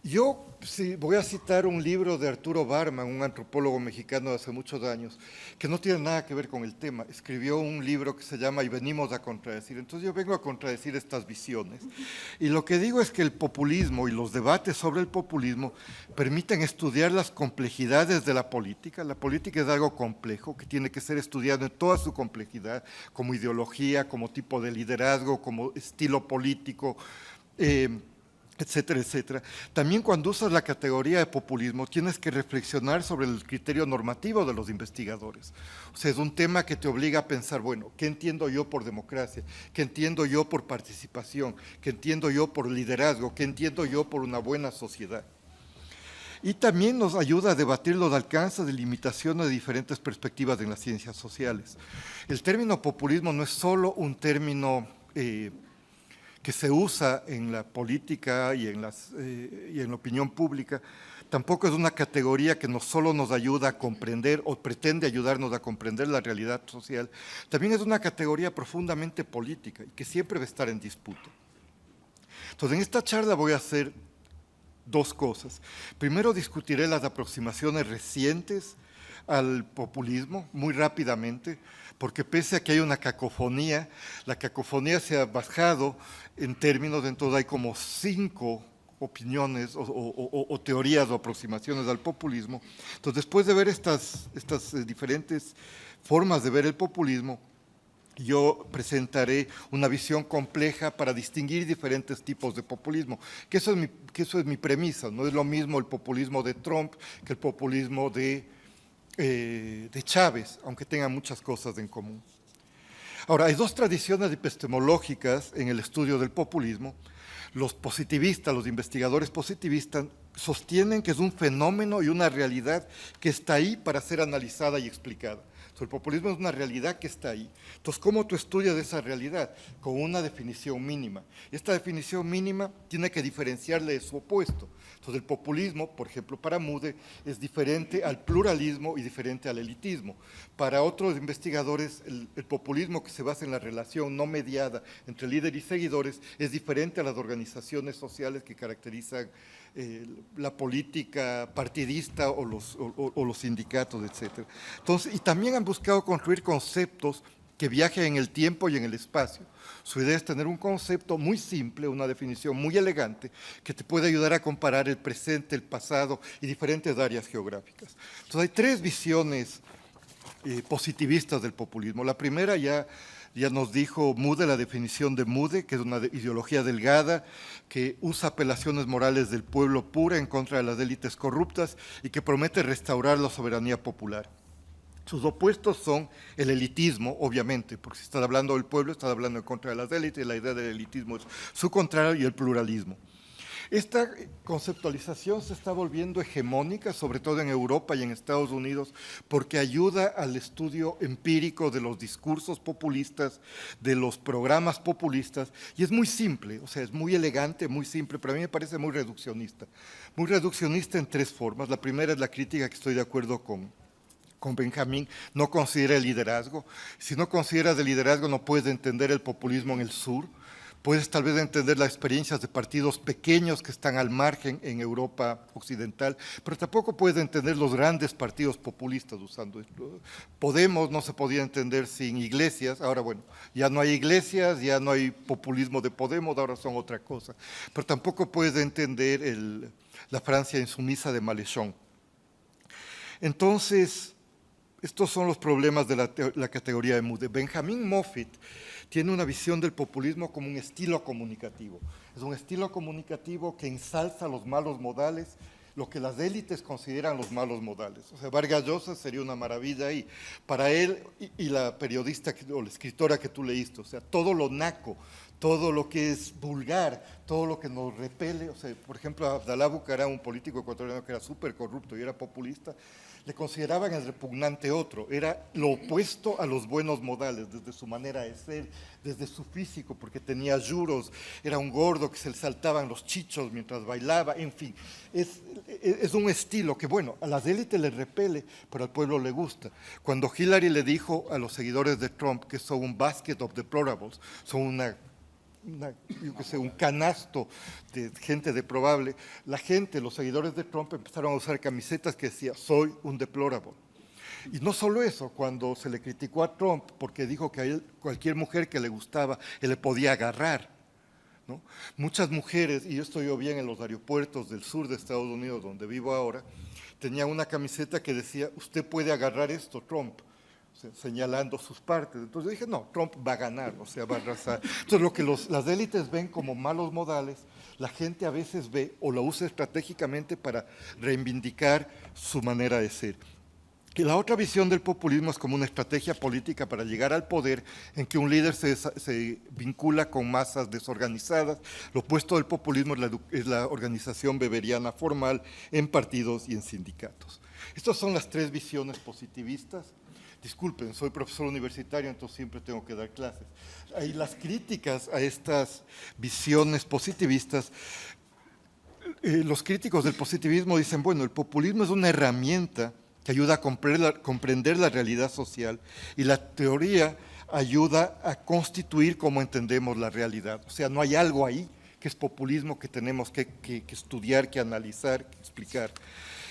Yo sí, voy a citar un libro de Arturo Barman, un antropólogo mexicano de hace muchos años, que no tiene nada que ver con el tema. Escribió un libro que se llama Y venimos a contradecir. Entonces yo vengo a contradecir estas visiones. Y lo que digo es que el populismo y los debates sobre el populismo permiten estudiar las complejidades de la política. La política es algo complejo que tiene que ser estudiado en toda su complejidad, como ideología, como tipo de liderazgo, como estilo político, etcétera, etcétera. También cuando usas la categoría de populismo, tienes que reflexionar sobre el criterio normativo de los investigadores. O sea, es un tema que te obliga a pensar, bueno, ¿qué entiendo yo por democracia? ¿Qué entiendo yo por participación? ¿Qué entiendo yo por liderazgo? ¿Qué entiendo yo por una buena sociedad? Y también nos ayuda a debatir los alcances y limitaciones de diferentes perspectivas en las ciencias sociales. El término populismo no es solo un término que se usa en la política y en la opinión pública, tampoco es una categoría que no solo nos ayuda a comprender o pretende ayudarnos a comprender la realidad social, también es una categoría profundamente política y que siempre va a estar en disputa. Entonces, en esta charla voy a hacer dos cosas. Primero, discutiré las aproximaciones recientes al populismo, muy rápidamente, porque pese a que hay una cacofonía, la cacofonía se ha bajado en términos, entonces hay como 5 opiniones o teorías o aproximaciones al populismo. Entonces, después de ver estas diferentes formas de ver el populismo, yo presentaré una visión compleja para distinguir diferentes tipos de populismo, que eso es mi premisa. No es lo mismo el populismo de Trump que el populismo de Chávez, aunque tengan muchas cosas en común. Ahora, hay 2 tradiciones epistemológicas en el estudio del populismo. Los positivistas, los investigadores positivistas, sostienen que es un fenómeno y una realidad que está ahí para ser analizada y explicada. El populismo es una realidad que está ahí. Entonces, ¿cómo tú estudias esa realidad? Con una definición mínima. Esta definición mínima tiene que diferenciarle de su opuesto. Entonces, el populismo, por ejemplo, para Mude, es diferente al pluralismo y diferente al elitismo. Para otros investigadores, el populismo que se basa en la relación no mediada entre líder y seguidores es diferente a las organizaciones sociales que caracterizan la política partidista o los sindicatos, etc. Entonces, y también han buscado construir conceptos que viajen en el tiempo y en el espacio. Su idea es tener un concepto muy simple, una definición muy elegante, que te puede ayudar a comparar el presente, el pasado y diferentes áreas geográficas. Entonces, hay 3 visiones positivistas del populismo. La primera ya nos dijo Mude, la definición de Mude, que es una ideología delgada, que usa apelaciones morales del pueblo pura en contra de las élites corruptas y que promete restaurar la soberanía popular. Sus opuestos son el elitismo, obviamente, porque si estás hablando del pueblo, estás hablando en contra de las élites, la idea del elitismo es su contrario, y el pluralismo. Esta conceptualización se está volviendo hegemónica, sobre todo en Europa y en Estados Unidos, porque ayuda al estudio empírico de los discursos populistas, de los programas populistas, y es muy simple, o sea, es muy elegante, muy simple, pero a mí me parece muy reduccionista. Muy reduccionista en 3 formas. La primera es la crítica, que estoy de acuerdo con Benjamín, no considera el liderazgo. Si no consideras el liderazgo, no puedes entender el populismo en el sur. Puedes tal vez entender las experiencias de partidos pequeños que están al margen en Europa occidental, pero tampoco puedes entender los grandes partidos populistas usando esto. Podemos no se podía entender sin iglesias, ahora bueno, ya no hay iglesias, ya no hay populismo de Podemos, ahora son otra cosa. Pero tampoco puedes entender la Francia insumisa de Mélenchon. Entonces, estos son los problemas de la categoría de Mude. Benjamin Moffitt tiene una visión del populismo como un estilo comunicativo. Es un estilo comunicativo que ensalza los malos modales, lo que las élites consideran los malos modales. O sea, Vargas Llosa sería una maravilla ahí. Para él y la periodista o la escritora que tú leíste, o sea, todo lo naco, todo lo que es vulgar, todo lo que nos repele, o sea, por ejemplo, Abdalá Bucaram, un político ecuatoriano que era súper corrupto y era populista, le consideraban el repugnante otro, era lo opuesto a los buenos modales, desde su manera de ser, desde su físico, porque tenía yuros, era un gordo que se le saltaban los chichos mientras bailaba, en fin, es un estilo que, bueno, a las élites les repele, pero al pueblo le gusta. Cuando Hillary le dijo a los seguidores de Trump que son un basket of deplorables, son yo qué sé, un canasto de gente deplorable, la gente, los seguidores de Trump empezaron a usar camisetas que decía soy un deplorable. Y no solo eso, cuando se le criticó a Trump porque dijo que a él, cualquier mujer que le gustaba, él le podía agarrar, ¿no? Muchas mujeres, y esto yo vi en los aeropuertos del sur de Estados Unidos, donde vivo ahora, tenían una camiseta que decía, usted puede agarrar esto, Trump, señalando sus partes. Entonces dije, no, Trump va a ganar, o sea, va a arrasar. Entonces lo que las élites ven como malos modales, la gente a veces ve o lo usa estratégicamente para reivindicar su manera de ser. Y la otra visión del populismo es como una estrategia política para llegar al poder en que un líder se vincula con masas desorganizadas. Lo opuesto del populismo es la organización weberiana formal en partidos y en sindicatos. Estas son las tres visiones positivistas. Disculpen, soy profesor universitario, entonces siempre tengo que dar clases. Ahí las críticas a estas visiones positivistas, los críticos del positivismo dicen, bueno, el populismo es una herramienta que ayuda a comprender la realidad social y la teoría ayuda a constituir cómo entendemos la realidad. O sea, no hay algo ahí que es populismo que tenemos que estudiar, que analizar, que explicar.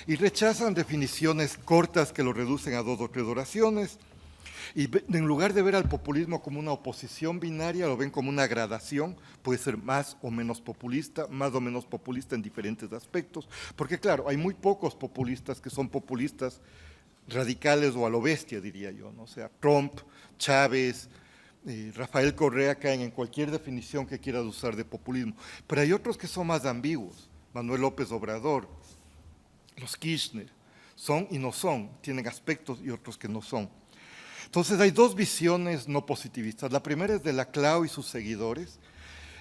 Y rechazan definiciones cortas que lo reducen a 2 o 3 oraciones. Y en lugar de ver al populismo como una oposición binaria, lo ven como una gradación, puede ser más o menos populista en diferentes aspectos, porque claro, hay muy pocos populistas que son populistas radicales o a lo bestia, diría yo, ¿no? O sea, Trump, Chávez, Rafael Correa caen en cualquier definición que quieras usar de populismo, pero hay otros que son más ambiguos, Manuel López Obrador, los Kirchner, son y no son, tienen aspectos y otros que no son. Entonces hay 2 visiones no positivistas. La primera es de Laclau y sus seguidores,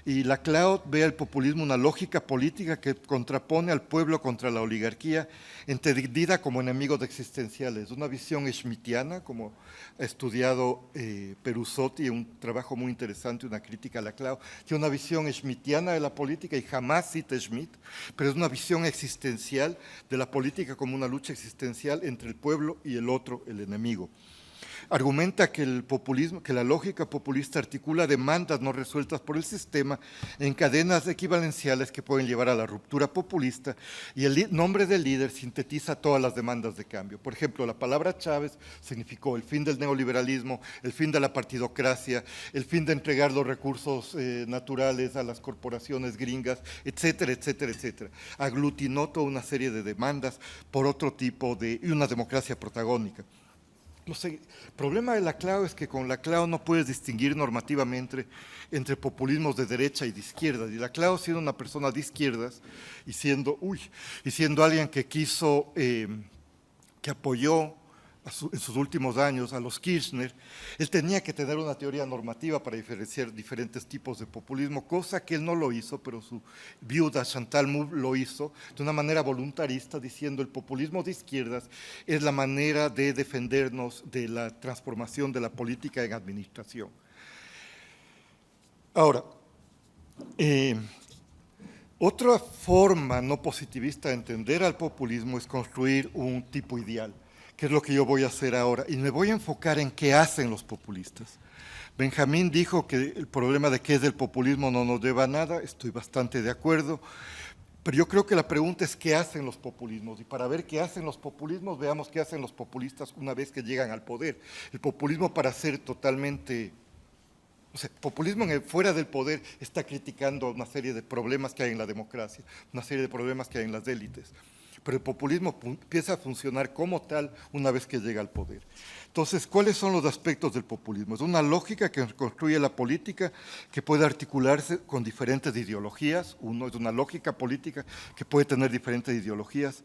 y Laclau ve al populismo una lógica política que contrapone al pueblo contra la oligarquía, entendida como enemigos existenciales. Una visión schmittiana, como ha estudiado Perusotti, un trabajo muy interesante, una crítica a Laclau, tiene una visión schmittiana de la política y jamás cita Schmitt, pero es una visión existencial de la política como una lucha existencial entre el pueblo y el otro, el enemigo. Argumenta que el populismo, que la lógica populista articula demandas no resueltas por el sistema en cadenas equivalenciales que pueden llevar a la ruptura populista, y el nombre del líder sintetiza todas las demandas de cambio. Por ejemplo, la palabra Chávez significó el fin del neoliberalismo, el fin de la partidocracia, el fin de entregar los recursos naturales a las corporaciones gringas, etcétera, etcétera, etcétera. Aglutinó toda una serie de demandas por otro tipo y una democracia protagónica. El problema de Laclau es que con Laclau no puedes distinguir normativamente entre populismos de derecha y de izquierda. Y Laclau, siendo una persona de izquierdas y siendo alguien que quiso, que apoyó en sus últimos años a los Kirchner, él tenía que tener una teoría normativa para diferenciar diferentes tipos de populismo, cosa que él no lo hizo, pero su viuda Chantal Mouffe lo hizo de una manera voluntarista, diciendo el populismo de izquierdas es la manera de defendernos de la transformación de la política en administración. Ahora, otra forma no positivista de entender al populismo es construir un tipo ideal, que es lo que yo voy a hacer ahora, y me voy a enfocar en qué hacen los populistas. Benjamín dijo que el problema de qué es el populismo no nos lleva a nada, estoy bastante de acuerdo, pero yo creo que la pregunta es qué hacen los populismos, y para ver qué hacen los populismos, veamos qué hacen los populistas una vez que llegan al poder. El populismo, para ser totalmente... O sea, populismo fuera del poder está criticando una serie de problemas que hay en la democracia, una serie de problemas que hay en las élites. pero el populismo empieza a funcionar como tal una vez que llega al poder. Entonces, ¿cuáles son los aspectos del populismo? Es una lógica que construye la política que puede articularse con diferentes ideologías. Uno, es una lógica política que puede tener diferentes ideologías.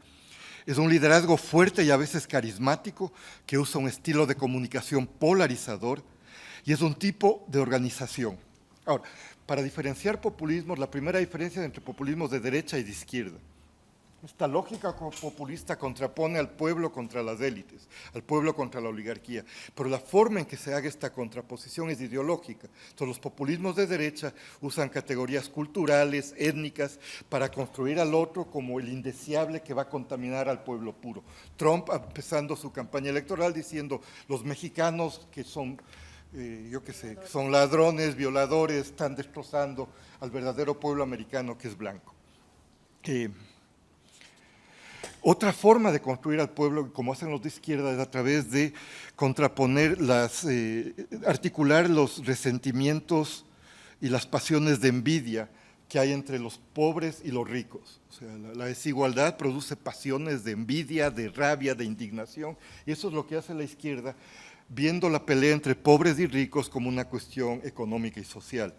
Es un liderazgo fuerte y a veces carismático que usa un estilo de comunicación polarizador y es un tipo de organización. Ahora, para diferenciar populismos, la primera diferencia entre populismos de derecha y de izquierda. Esta lógica populista contrapone al pueblo contra las élites, al pueblo contra la oligarquía, pero la forma en que se haga esta contraposición es ideológica. Entonces, los populismos de derecha usan categorías culturales, étnicas, para construir al otro como el indeseable que va a contaminar al pueblo puro. Trump, empezando su campaña electoral, diciendo los mexicanos que son, que son ladrones, violadores, están destrozando al verdadero pueblo americano que es blanco. Otra forma de construir al pueblo, como hacen los de izquierda, es a través de contraponer articular los resentimientos y las pasiones de envidia que hay entre los pobres y los ricos. O sea, la desigualdad produce pasiones de envidia, de rabia, de indignación, y eso es lo que hace la izquierda, viendo la pelea entre pobres y ricos como una cuestión económica y social.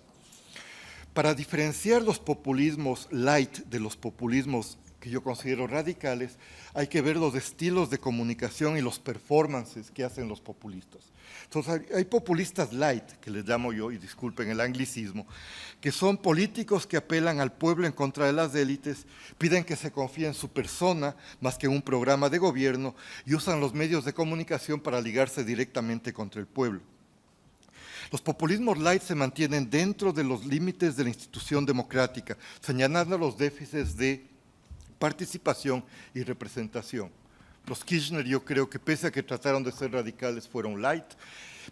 Para diferenciar los populismos light de los populismos que yo considero radicales, hay que ver los estilos de comunicación y los performances que hacen los populistas. Entonces, hay populistas light, que les llamo yo, y disculpen el anglicismo, que son políticos que apelan al pueblo en contra de las élites, piden que se confíe en su persona más que en un programa de gobierno y usan los medios de comunicación para ligarse directamente contra el pueblo. Los populismos light se mantienen dentro de los límites de la institución democrática, señalando los déficits de participación y representación. Los Kirchner, yo creo que pese a que trataron de ser radicales, fueron light,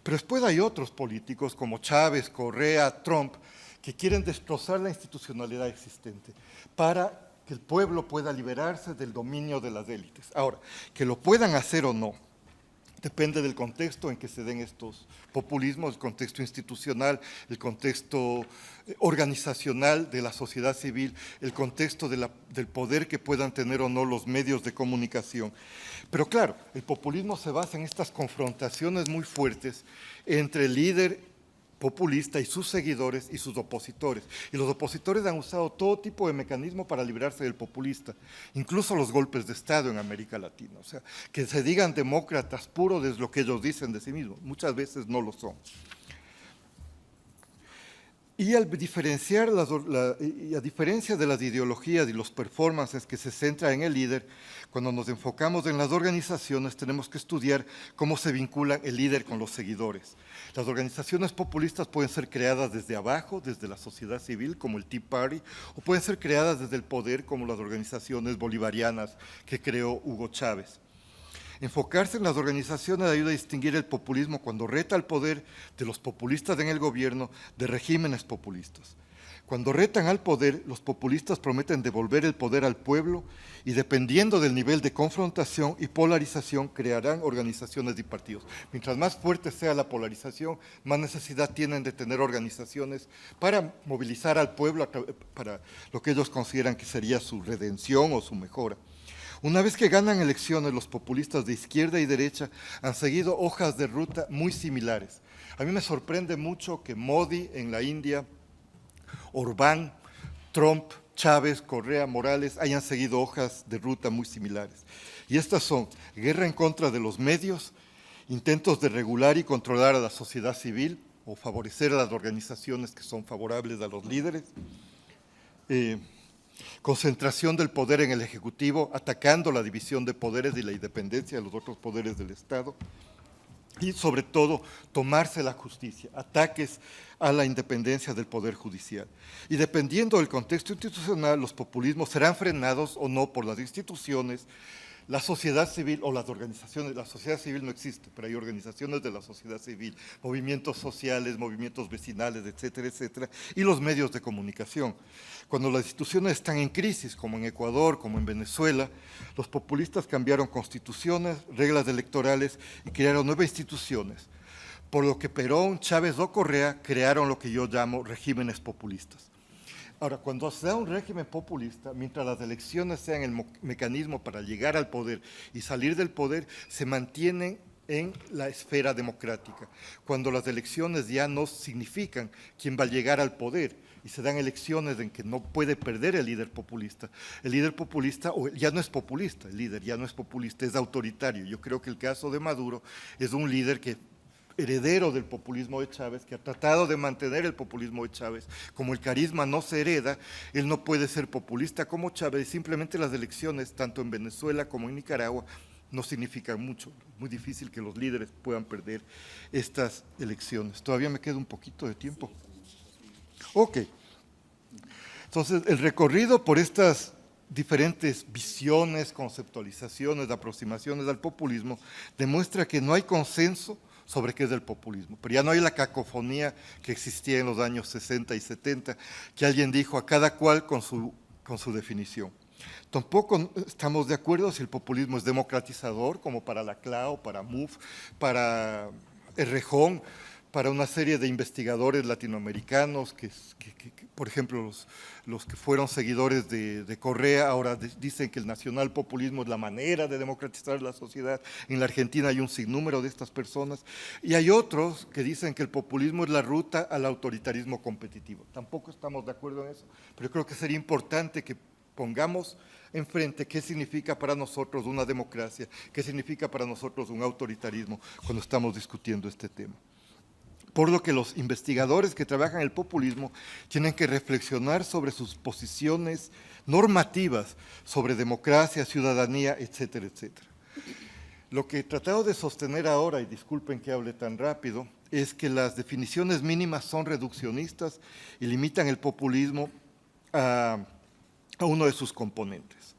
pero después hay otros políticos como Chávez, Correa, Trump, que quieren destrozar la institucionalidad existente para que el pueblo pueda liberarse del dominio de las élites. Ahora, que lo puedan hacer o no, depende del contexto en que se den estos populismos, el contexto institucional, el contexto organizacional de la sociedad civil, el contexto del poder que puedan tener o no los medios de comunicación. Pero claro, el populismo se basa en estas confrontaciones muy fuertes entre el líder populista y sus seguidores y sus opositores. Y los opositores han usado todo tipo de mecanismo para librarse del populista, incluso los golpes de Estado en América Latina. O sea, que se digan demócratas puros es lo que ellos dicen de sí mismos, muchas veces no lo son. Y al diferenciar a diferencia de las ideologías y los performances que se centran en el líder, cuando nos enfocamos en las organizaciones tenemos que estudiar cómo se vincula el líder con los seguidores. Las organizaciones populistas pueden ser creadas desde abajo, desde la sociedad civil, como el Tea Party, o pueden ser creadas desde el poder, como las organizaciones bolivarianas que creó Hugo Chávez. Enfocarse en las organizaciones ayuda a distinguir el populismo cuando reta al poder de los populistas en el gobierno de regímenes populistas. Cuando retan al poder, los populistas prometen devolver el poder al pueblo y dependiendo del nivel de confrontación y polarización crearán organizaciones y partidos. Mientras más fuerte sea la polarización, más necesidad tienen de tener organizaciones para movilizar al pueblo para lo que ellos consideran que sería su redención o su mejora. Una vez que ganan elecciones, los populistas de izquierda y derecha han seguido hojas de ruta muy similares. A mí me sorprende mucho que Modi en la India, Orbán, Trump, Chávez, Correa, Morales hayan seguido hojas de ruta muy similares. Y estas son guerra en contra de los medios, intentos de regular y controlar a la sociedad civil o favorecer a las organizaciones que son favorables a los líderes, concentración del poder en el Ejecutivo, atacando la división de poderes y la independencia de los otros poderes del Estado, y sobre todo tomarse la justicia, ataques a la independencia del Poder Judicial. Y dependiendo del contexto institucional, los populismos serán frenados o no por las instituciones, la sociedad civil o las organizaciones. La sociedad civil no existe, pero hay organizaciones de la sociedad civil, movimientos sociales, movimientos vecinales, etcétera, etcétera, y los medios de comunicación. Cuando las instituciones están en crisis, como en Ecuador, como en Venezuela, los populistas cambiaron constituciones, reglas electorales y crearon nuevas instituciones, por lo que Perón, Chávez o Correa crearon lo que yo llamo regímenes populistas. Ahora, cuando se da un régimen populista, mientras las elecciones sean el mecanismo para llegar al poder y salir del poder, se mantienen en la esfera democrática. Cuando las elecciones ya no significan quién va a llegar al poder y se dan elecciones en que no puede perder el líder populista ya no es populista, el líder ya no es populista, es autoritario. Yo creo que el caso de Maduro es un líder heredero del populismo de Chávez, que ha tratado de mantener el populismo de Chávez. Como el carisma no se hereda, él no puede ser populista como Chávez, y simplemente las elecciones, tanto en Venezuela como en Nicaragua, no significan mucho. Es muy difícil que los líderes puedan perder estas elecciones. Todavía me queda un poquito de tiempo. Ok. Entonces, el recorrido por estas diferentes visiones, conceptualizaciones, aproximaciones al populismo, demuestra que no hay consenso sobre qué es el populismo, pero ya no hay la cacofonía que existía en los años 60 y 70, que alguien dijo a cada cual con su definición. Tampoco estamos de acuerdo si el populismo es democratizador, como para la CLAO, para MUF, para Errejón, para una serie de investigadores latinoamericanos que por ejemplo, los que fueron seguidores de Correa ahora dicen que el nacionalpopulismo es la manera de democratizar la sociedad. En la Argentina hay un sinnúmero de estas personas. Y hay otros que dicen que el populismo es la ruta al autoritarismo competitivo. Tampoco estamos de acuerdo en eso, pero yo creo que sería importante que pongamos enfrente qué significa para nosotros una democracia, qué significa para nosotros un autoritarismo cuando estamos discutiendo este tema. Por lo que los investigadores que trabajan el populismo tienen que reflexionar sobre sus posiciones normativas sobre democracia, ciudadanía, etcétera, etcétera. Lo que he tratado de sostener ahora, y disculpen que hable tan rápido, es que las definiciones mínimas son reduccionistas y limitan el populismo a uno de sus componentes,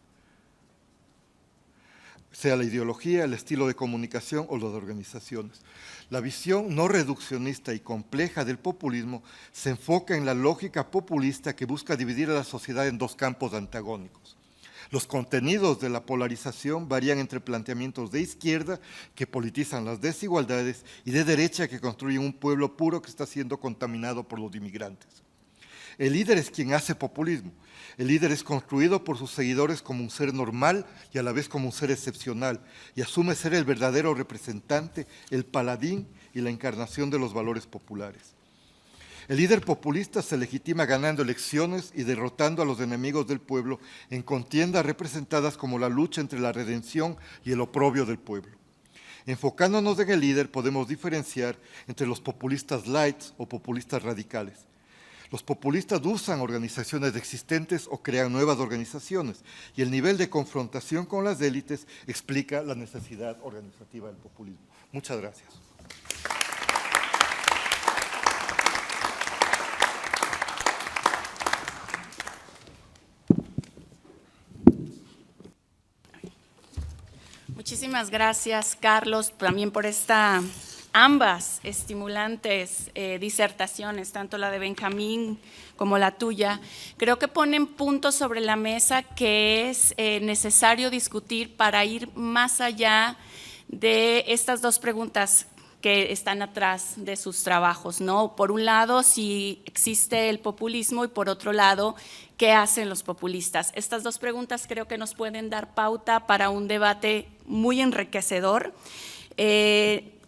sea la ideología, el estilo de comunicación o las organizaciones. La visión no reduccionista y compleja del populismo se enfoca en la lógica populista que busca dividir a la sociedad en dos campos antagónicos. Los contenidos de la polarización varían entre planteamientos de izquierda que politizan las desigualdades y de derecha que construyen un pueblo puro que está siendo contaminado por los inmigrantes. El líder es quien hace populismo. El líder es construido por sus seguidores como un ser normal y a la vez como un ser excepcional, y asume ser el verdadero representante, el paladín y la encarnación de los valores populares. El líder populista se legitima ganando elecciones y derrotando a los enemigos del pueblo en contiendas representadas como la lucha entre la redención y el oprobio del pueblo. Enfocándonos en el líder, podemos diferenciar entre los populistas light o populistas radicales. Los populistas usan organizaciones existentes o crean nuevas organizaciones, y el nivel de confrontación con las élites explica la necesidad organizativa del populismo. Muchas gracias. Muchísimas gracias, Carlos, también por ambas estimulantes disertaciones, tanto la de Benjamín como la tuya. Creo que ponen puntos sobre la mesa que es necesario discutir para ir más allá de estas dos preguntas que están atrás de sus trabajos, ¿no? Por un lado, si existe el populismo, y por otro lado, ¿qué hacen los populistas? Estas dos preguntas creo que nos pueden dar pauta para un debate muy enriquecedor.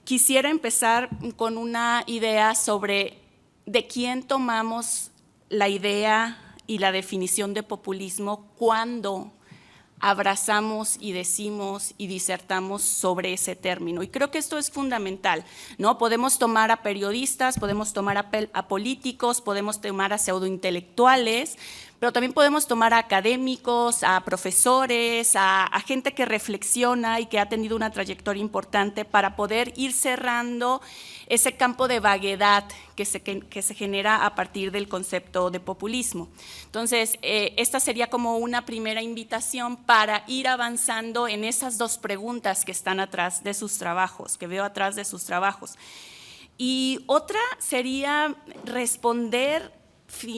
Quisiera empezar con una idea sobre de quién tomamos la idea y la definición de populismo cuando abrazamos y decimos y disertamos sobre ese término. Y creo que esto es fundamental, ¿no? Podemos tomar a periodistas, podemos tomar a políticos, podemos tomar a pseudointelectuales, pero también podemos tomar a académicos, a profesores, a gente que reflexiona y que ha tenido una trayectoria importante para poder ir cerrando ese campo de vaguedad que se genera a partir del concepto de populismo. Entonces, esta sería como una primera invitación para ir avanzando en esas dos preguntas que están atrás de sus trabajos, que veo atrás de sus trabajos. Y otra sería responder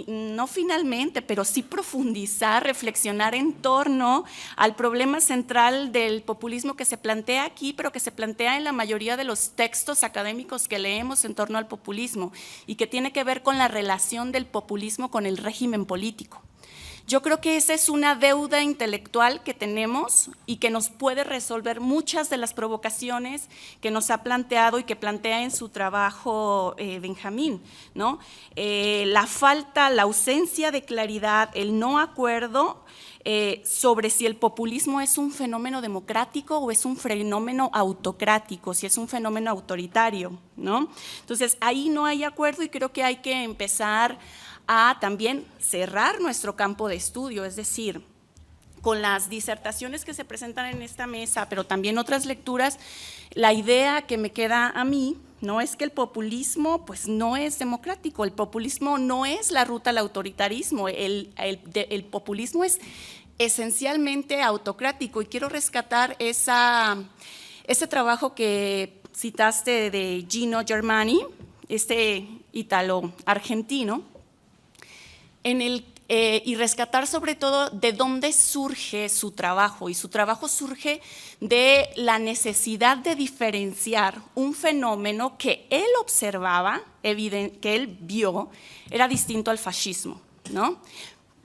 no finalmente, pero sí profundizar, reflexionar en torno al problema central del populismo que se plantea aquí, pero que se plantea en la mayoría de los textos académicos que leemos en torno al populismo y que tiene que ver con la relación del populismo con el régimen político. Yo creo que esa es una deuda intelectual que tenemos y que nos puede resolver muchas de las provocaciones que nos ha planteado y que plantea en su trabajo Benjamín, ¿no? La falta, la ausencia de claridad, el no acuerdo sobre si el populismo es un fenómeno democrático o es un fenómeno autocrático, si es un fenómeno autoritario, ¿no? Entonces, ahí no hay acuerdo y creo que hay que empezar a también cerrar nuestro campo de estudio, es decir, con las disertaciones que se presentan en esta mesa, pero también otras lecturas, la idea que me queda a mí no es que el populismo pues no es democrático, el populismo no es la ruta al autoritarismo, el populismo es esencialmente autocrático y quiero rescatar ese trabajo que citaste de Gino Germani, este ítalo-argentino, y rescatar sobre todo de dónde surge su trabajo, y su trabajo surge de la necesidad de diferenciar un fenómeno que él observaba, que él vio, era distinto al fascismo, ¿no?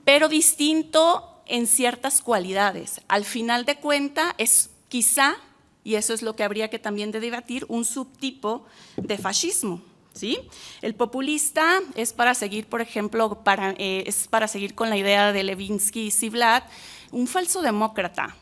Pero distinto en ciertas cualidades. Al final de cuentas es quizá, y eso es lo que habría que también de debatir, un subtipo de fascismo. ¿Sí? El populista es para seguir, por ejemplo, es para seguir con la idea de Levinsky y Ziblatt, un falso demócrata.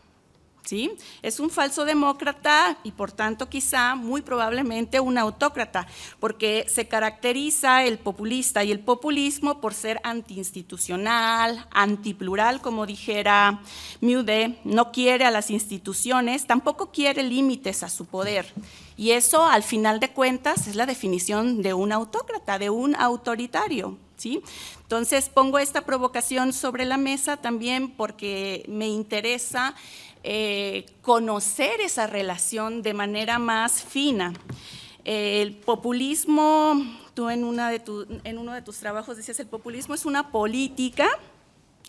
¿Sí? Es un falso demócrata y por tanto quizá muy probablemente un autócrata, porque se caracteriza el populista y el populismo por ser antiinstitucional, antiplural, como dijera Miude, no quiere a las instituciones, tampoco quiere límites a su poder. Y eso, al final de cuentas, es la definición de un autócrata, de un autoritario. ¿Sí? Entonces, pongo esta provocación sobre la mesa también porque me interesa conocer esa relación de manera más fina. El populismo, tú en uno de tus trabajos decías, el populismo es una política,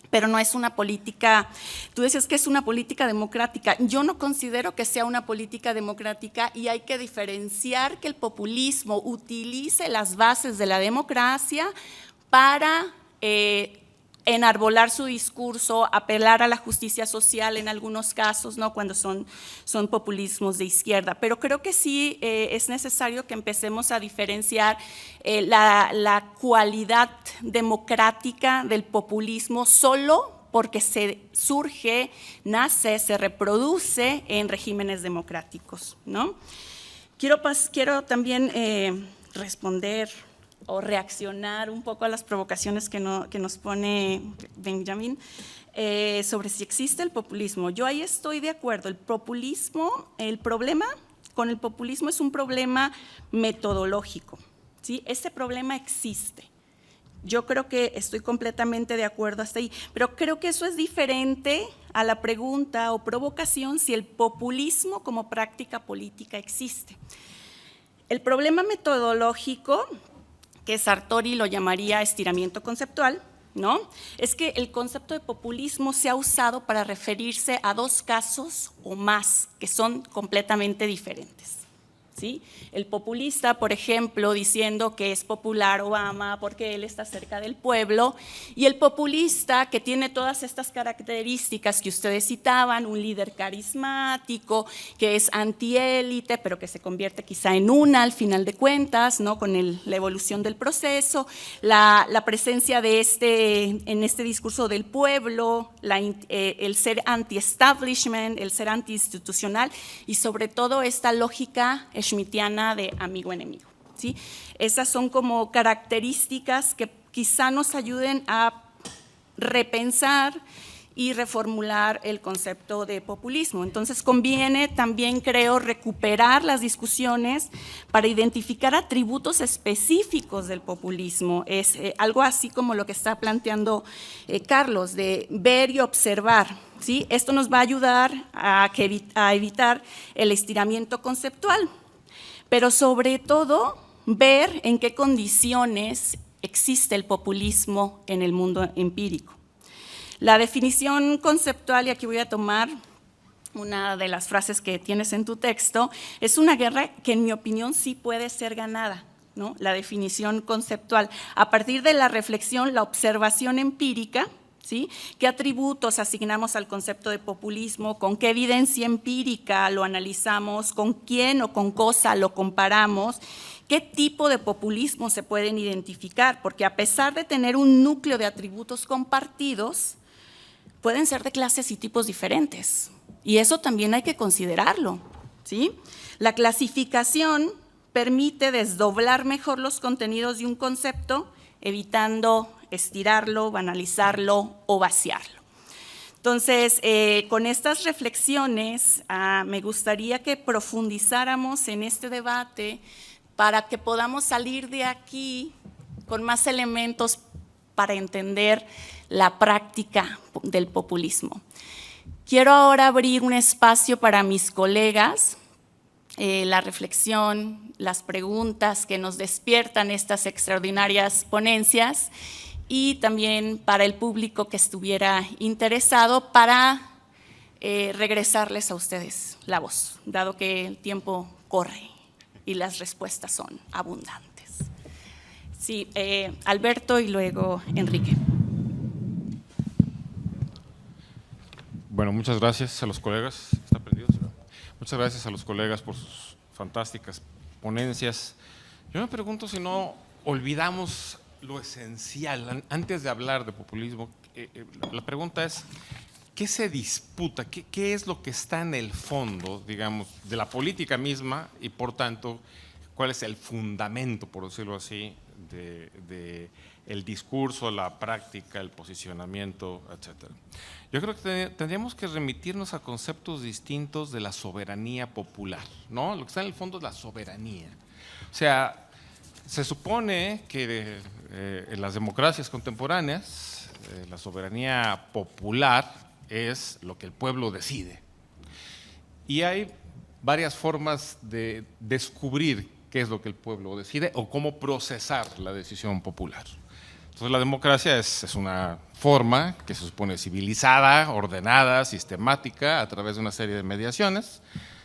pero no es una política, tú decías que es una política democrática. Yo no considero que sea una política democrática y hay que diferenciar que el populismo utilice las bases de la democracia para enarbolar su discurso, apelar a la justicia social en algunos casos, ¿no? Cuando son populismos de izquierda. Pero creo que sí es necesario que empecemos a diferenciar la cualidad democrática del populismo solo porque surge, nace, se reproduce en regímenes democráticos, ¿no? Quiero también responder o reaccionar un poco a las provocaciones que nos pone Benjamín sobre si existe el populismo. Yo ahí estoy de acuerdo. El problema con el populismo es un problema metodológico, ¿sí? Ese problema existe. Yo creo que estoy completamente de acuerdo hasta ahí, pero creo que eso es diferente a la pregunta o provocación si el populismo como práctica política existe. El problema metodológico, que Sartori lo llamaría estiramiento conceptual, ¿no? Es que el concepto de populismo se ha usado para referirse a dos casos o más que son completamente diferentes. ¿Sí? El populista, por ejemplo, diciendo que es popular Obama porque él está cerca del pueblo, y el populista que tiene todas estas características que ustedes citaban, un líder carismático, que es antiélite, pero que se convierte quizá en una al final de cuentas, ¿no? Con la evolución del proceso, la presencia de en este discurso del pueblo, el ser anti-establishment, el ser anti-institucional y sobre todo esta lógica schmittiana de amigo-enemigo, ¿sí? Esas son como características que quizá nos ayuden a repensar y reformular el concepto de populismo. Entonces conviene también, creo, recuperar las discusiones para identificar atributos específicos del populismo. Es algo así como lo que está planteando Carlos, de ver y observar, ¿sí? Esto nos va a ayudar a evitar el estiramiento conceptual, pero sobre todo ver en qué condiciones existe el populismo en el mundo empírico. La definición conceptual, y aquí voy a tomar una de las frases que tienes en tu texto, es una guerra que en mi opinión sí puede ser ganada, ¿no? La definición conceptual, a partir de la reflexión, la observación empírica, ¿sí? ¿Qué atributos asignamos al concepto de populismo? ¿Con qué evidencia empírica lo analizamos? ¿Con quién o con cosa lo comparamos? ¿Qué tipo de populismo se pueden identificar? Porque a pesar de tener un núcleo de atributos compartidos, pueden ser de clases y tipos diferentes. Y eso también hay que considerarlo, ¿sí? La clasificación permite desdoblar mejor los contenidos de un concepto, evitando estirarlo, banalizarlo o vaciarlo. Entonces, con estas reflexiones, me gustaría que profundizáramos en este debate para que podamos salir de aquí con más elementos para entender la práctica del populismo. Quiero ahora abrir un espacio para mis colegas, la reflexión, las preguntas que nos despiertan estas extraordinarias ponencias y también para el público que estuviera interesado para regresarles a ustedes la voz, dado que el tiempo corre y las respuestas son abundantes. Sí, Alberto y luego Enrique. Bueno, muchas gracias a los colegas. ¿Está prendido? Muchas gracias a los colegas por sus fantásticas ponencias. Yo me pregunto si no olvidamos lo esencial. Antes de hablar de populismo, la pregunta es, ¿qué se disputa? ¿Qué es lo que está en el fondo, digamos, de la política misma y, por tanto, cuál es el fundamento, por decirlo así, de el discurso, la práctica, el posicionamiento, etcétera? Yo creo que tendríamos que remitirnos a conceptos distintos de la soberanía popular, ¿no? Lo que está en el fondo es la soberanía. O sea, se supone que en las democracias contemporáneas la soberanía popular es lo que el pueblo decide. Y hay varias formas de descubrir qué es lo que el pueblo decide o cómo procesar la decisión popular. Entonces, la democracia es una forma que se supone civilizada, ordenada, sistemática, a través de una serie de mediaciones,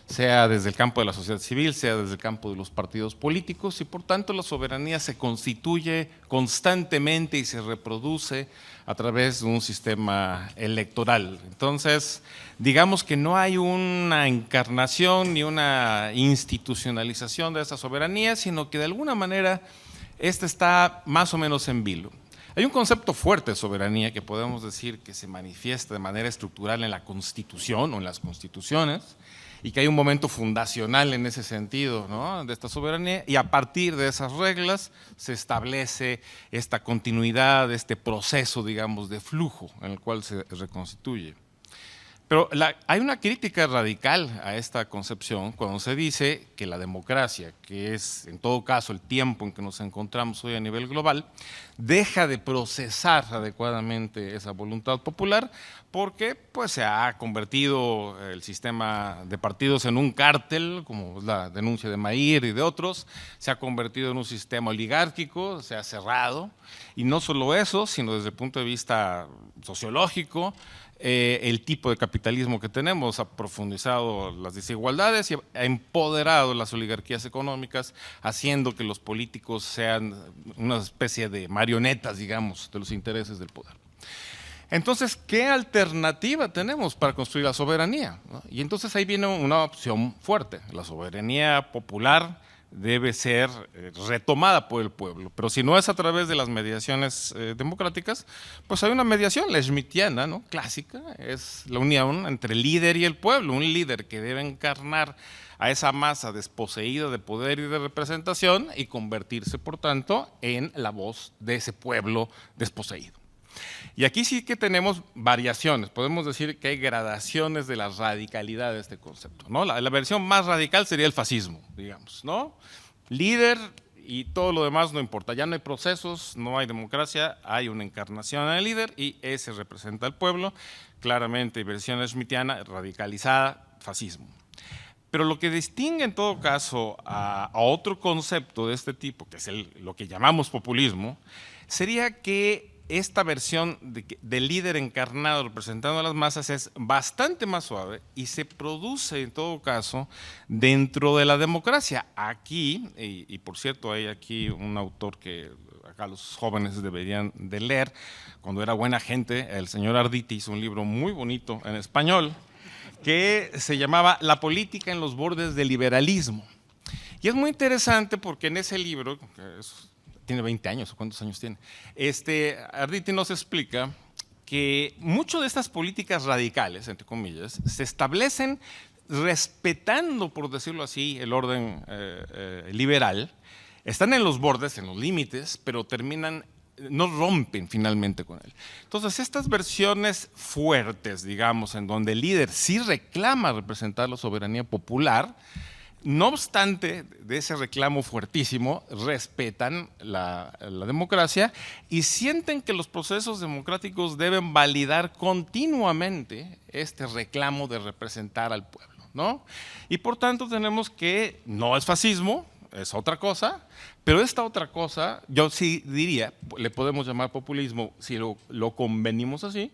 sea desde el campo de la sociedad civil, sea desde el campo de los partidos políticos, y por tanto la soberanía se constituye constantemente y se reproduce a través de un sistema electoral. Entonces, digamos que no hay una encarnación ni una institucionalización de esa soberanía, sino que de alguna manera esta está más o menos en vilo. Hay un concepto fuerte de soberanía que podemos decir que se manifiesta de manera estructural en la Constitución o en las constituciones, y que hay un momento fundacional en ese sentido, ¿no?, de esta soberanía, y a partir de esas reglas se establece esta continuidad, este proceso, digamos, de flujo en el cual se reconstituye. Pero hay una crítica radical a esta concepción cuando se dice que la democracia, que es en todo caso el tiempo en que nos encontramos hoy a nivel global, deja de procesar adecuadamente esa voluntad popular porque pues, se ha convertido el sistema de partidos en un cártel, como es la denuncia de Maír y de otros, se ha convertido en un sistema oligárquico, se ha cerrado, y no solo eso, sino desde el punto de vista sociológico, el tipo de capitalismo que tenemos ha profundizado las desigualdades y ha empoderado las oligarquías económicas, haciendo que los políticos sean una especie de marionetas, digamos, de los intereses del poder. Entonces, ¿qué alternativa tenemos para construir la soberanía?, ¿no? Y entonces ahí viene una opción fuerte. La soberanía popular debe ser retomada por el pueblo, pero si no es a través de las mediaciones democráticas, pues hay una mediación, la schmittiana, ¿no?, clásica, es la unión entre el líder y el pueblo, un líder que debe encarnar a esa masa desposeída de poder y de representación y convertirse, por tanto, en la voz de ese pueblo desposeído. Y aquí sí que tenemos variaciones, podemos decir que hay gradaciones de la radicalidad de este concepto, ¿no? La versión más radical sería el fascismo, digamos, ¿no? Líder y todo lo demás no importa, ya no hay procesos, no hay democracia, hay una encarnación en el líder y ese representa al pueblo, claramente versión schmittiana, radicalizada, fascismo. Pero lo que distingue en todo caso a otro concepto de este tipo, que es lo que llamamos populismo, sería que esta versión del líder encarnado representando a las masas es bastante más suave y se produce en todo caso dentro de la democracia. Aquí, y por cierto hay aquí un autor que acá los jóvenes deberían de leer, cuando era buena gente, el señor Arditi hizo un libro muy bonito en español, que se llamaba La política en los bordes del liberalismo. Y es muy interesante porque en ese libro, tiene 20 años, ¿o cuántos años tiene? Arditi nos explica que muchas de estas políticas radicales, entre comillas, se establecen respetando, por decirlo así, el orden liberal, están en los bordes, en los límites, pero no rompen finalmente con él. Entonces, estas versiones fuertes, digamos, en donde el líder sí reclama representar la soberanía popular, no obstante de ese reclamo fuertísimo, respetan la democracia y sienten que los procesos democráticos deben validar continuamente este reclamo de representar al pueblo, ¿no? Y por tanto tenemos que, no es fascismo, es otra cosa, pero esta otra cosa, yo sí diría, le podemos llamar populismo si lo convenimos así,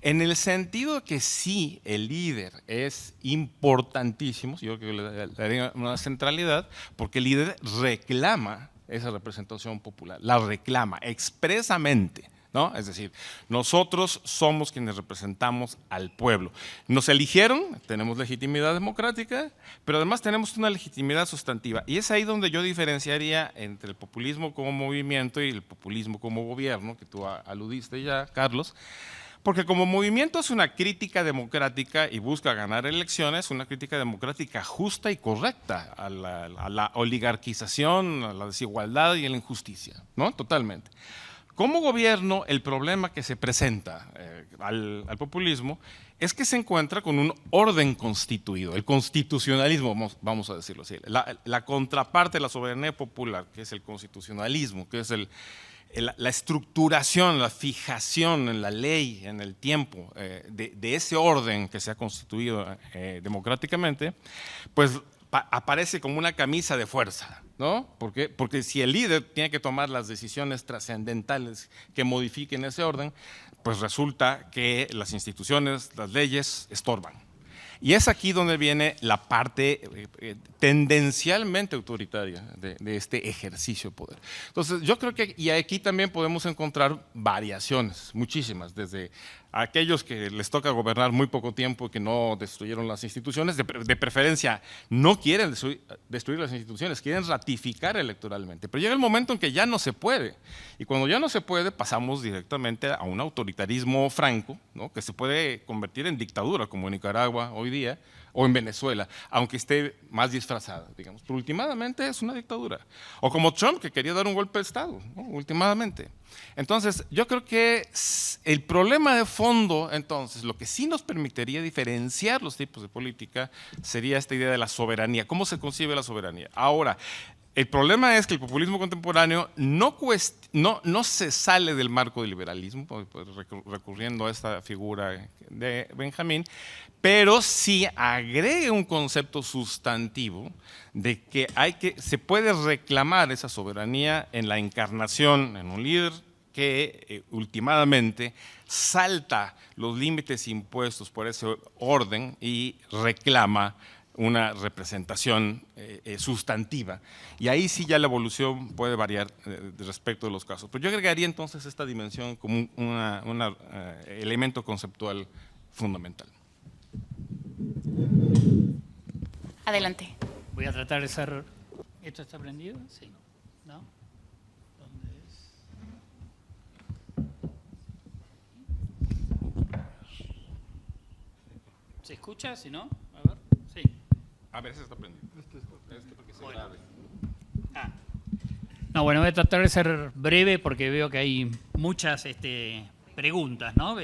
en el sentido de que sí, el líder es importantísimo, yo creo que le daría una centralidad, porque el líder reclama esa representación popular, la reclama expresamente, ¿no? Es decir, nosotros somos quienes representamos al pueblo. Nos eligieron, tenemos legitimidad democrática, pero además tenemos una legitimidad sustantiva. Y es ahí donde yo diferenciaría entre el populismo como movimiento y el populismo como gobierno, que tú aludiste ya, Carlos, porque como movimiento es una crítica democrática y busca ganar elecciones, una crítica democrática justa y correcta a la oligarquización, a la desigualdad y a la injusticia, ¿no? Totalmente. Como gobierno, el problema que se presenta al populismo es que se encuentra con un orden constituido, el constitucionalismo, vamos a decirlo así, la contraparte de la soberanía popular, que es el constitucionalismo, que es la estructuración, la fijación en la ley, en el tiempo de ese orden que se ha constituido democráticamente, pues aparece como una camisa de fuerza, ¿no? Porque si el líder tiene que tomar las decisiones trascendentales que modifiquen ese orden, pues resulta que las instituciones, las leyes estorban. Y es aquí donde viene la parte tendencialmente autoritaria de este ejercicio de poder. Entonces, yo creo que y aquí también podemos encontrar variaciones, muchísimas, desde aquellos que les toca gobernar muy poco tiempo y que no destruyeron las instituciones, de preferencia no quieren destruir las instituciones, quieren ratificar electoralmente. Pero llega el momento en que ya no se puede. Y cuando ya no se puede, pasamos directamente a un autoritarismo franco, ¿no? Que se puede convertir en dictadura, como en Nicaragua hoy día, o en Venezuela, aunque esté más disfrazada, digamos. Pero últimamente es una dictadura. O como Trump, que quería dar un golpe de Estado, ¿no? Últimamente. Entonces, yo creo que el problema de fondo, entonces, lo que sí nos permitiría diferenciar los tipos de política sería esta idea de la soberanía. ¿Cómo se concibe la soberanía? Ahora, el problema es que el populismo contemporáneo no se sale del marco del liberalismo, recurriendo a esta figura de Benjamín, pero sí agrega un concepto sustantivo de que se puede reclamar esa soberanía en la encarnación en un líder que últimamente salta los límites impuestos por ese orden y reclama una representación sustantiva. Y ahí sí ya la evolución puede variar respecto de los casos. Pero yo agregaría entonces esta dimensión como un elemento conceptual fundamental. Adelante. Voy a tratar de ser... ¿Esto está prendido? Sí. ¿No? ¿Dónde es? ¿Se escucha? Si no, a ver. Sí. A ver si está prendido. Porque se grabe. No, bueno, voy a tratar de ser breve porque veo que hay muchas preguntas, ¿no?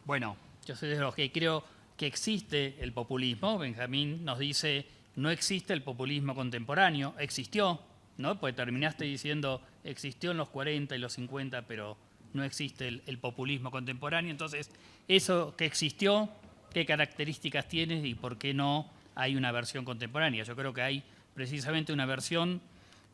Bueno, yo soy de los que creo que existe el populismo. Benjamín nos dice, no existe el populismo contemporáneo, existió, ¿no? Porque terminaste diciendo, existió en los 40 y los 50, pero no existe el populismo contemporáneo. Entonces, eso que existió, ¿qué características tiene y por qué no hay una versión contemporánea. Yo creo que hay precisamente una versión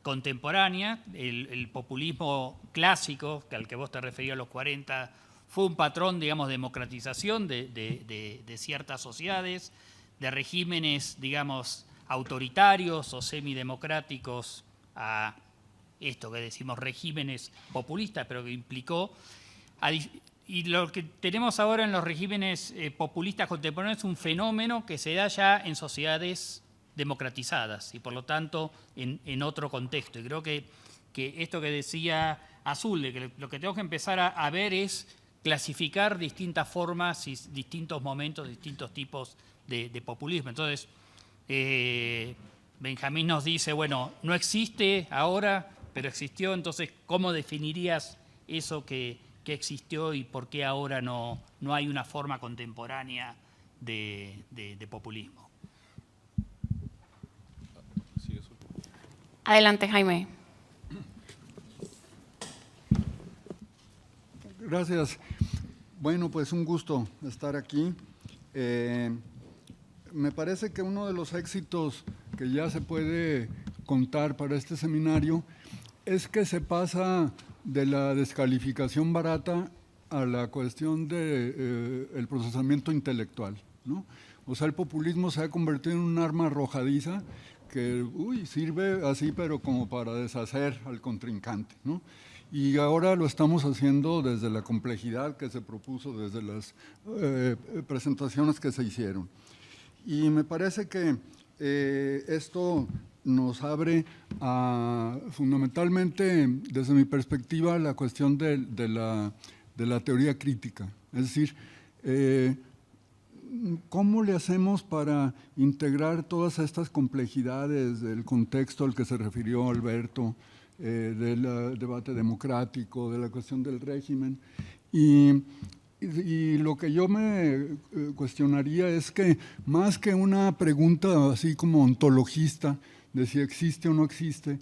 contemporánea. El populismo clásico, que al que vos te referías a los 40, fue un patrón, digamos, de democratización de ciertas sociedades, de regímenes, digamos, autoritarios o semidemocráticos a esto que decimos regímenes populistas, pero que implicó... Y lo que tenemos ahora en los regímenes populistas contemporáneos es un fenómeno que se da ya en sociedades democratizadas y por lo tanto en otro contexto. Y creo que esto que decía Azul, de que lo que tenemos que empezar a ver es clasificar distintas formas y distintos momentos, distintos tipos de populismo. Entonces, Benjamín nos dice, bueno, no existe ahora, pero existió, entonces, ¿cómo definirías eso que existió y por qué ahora no hay una forma contemporánea de populismo? Adelante, Jaime. Gracias. Bueno, pues un gusto estar aquí. Me parece que uno de los éxitos que ya se puede contar para este seminario es que se pasa de la descalificación barata a la cuestión del procesamiento intelectual, ¿no? O sea, el populismo se ha convertido en un arma arrojadiza que sirve así, pero como para deshacer al contrincante, ¿no? Y ahora lo estamos haciendo desde la complejidad que se propuso, desde las presentaciones que se hicieron. Y me parece que esto nos abre a, fundamentalmente, desde mi perspectiva, la cuestión de la teoría crítica. Es decir, ¿cómo le hacemos para integrar todas estas complejidades del contexto al que se refirió Alberto, del debate democrático, de la cuestión del régimen? Y lo que yo me cuestionaría es que, más que una pregunta así como ontologista, de si existe o no existe,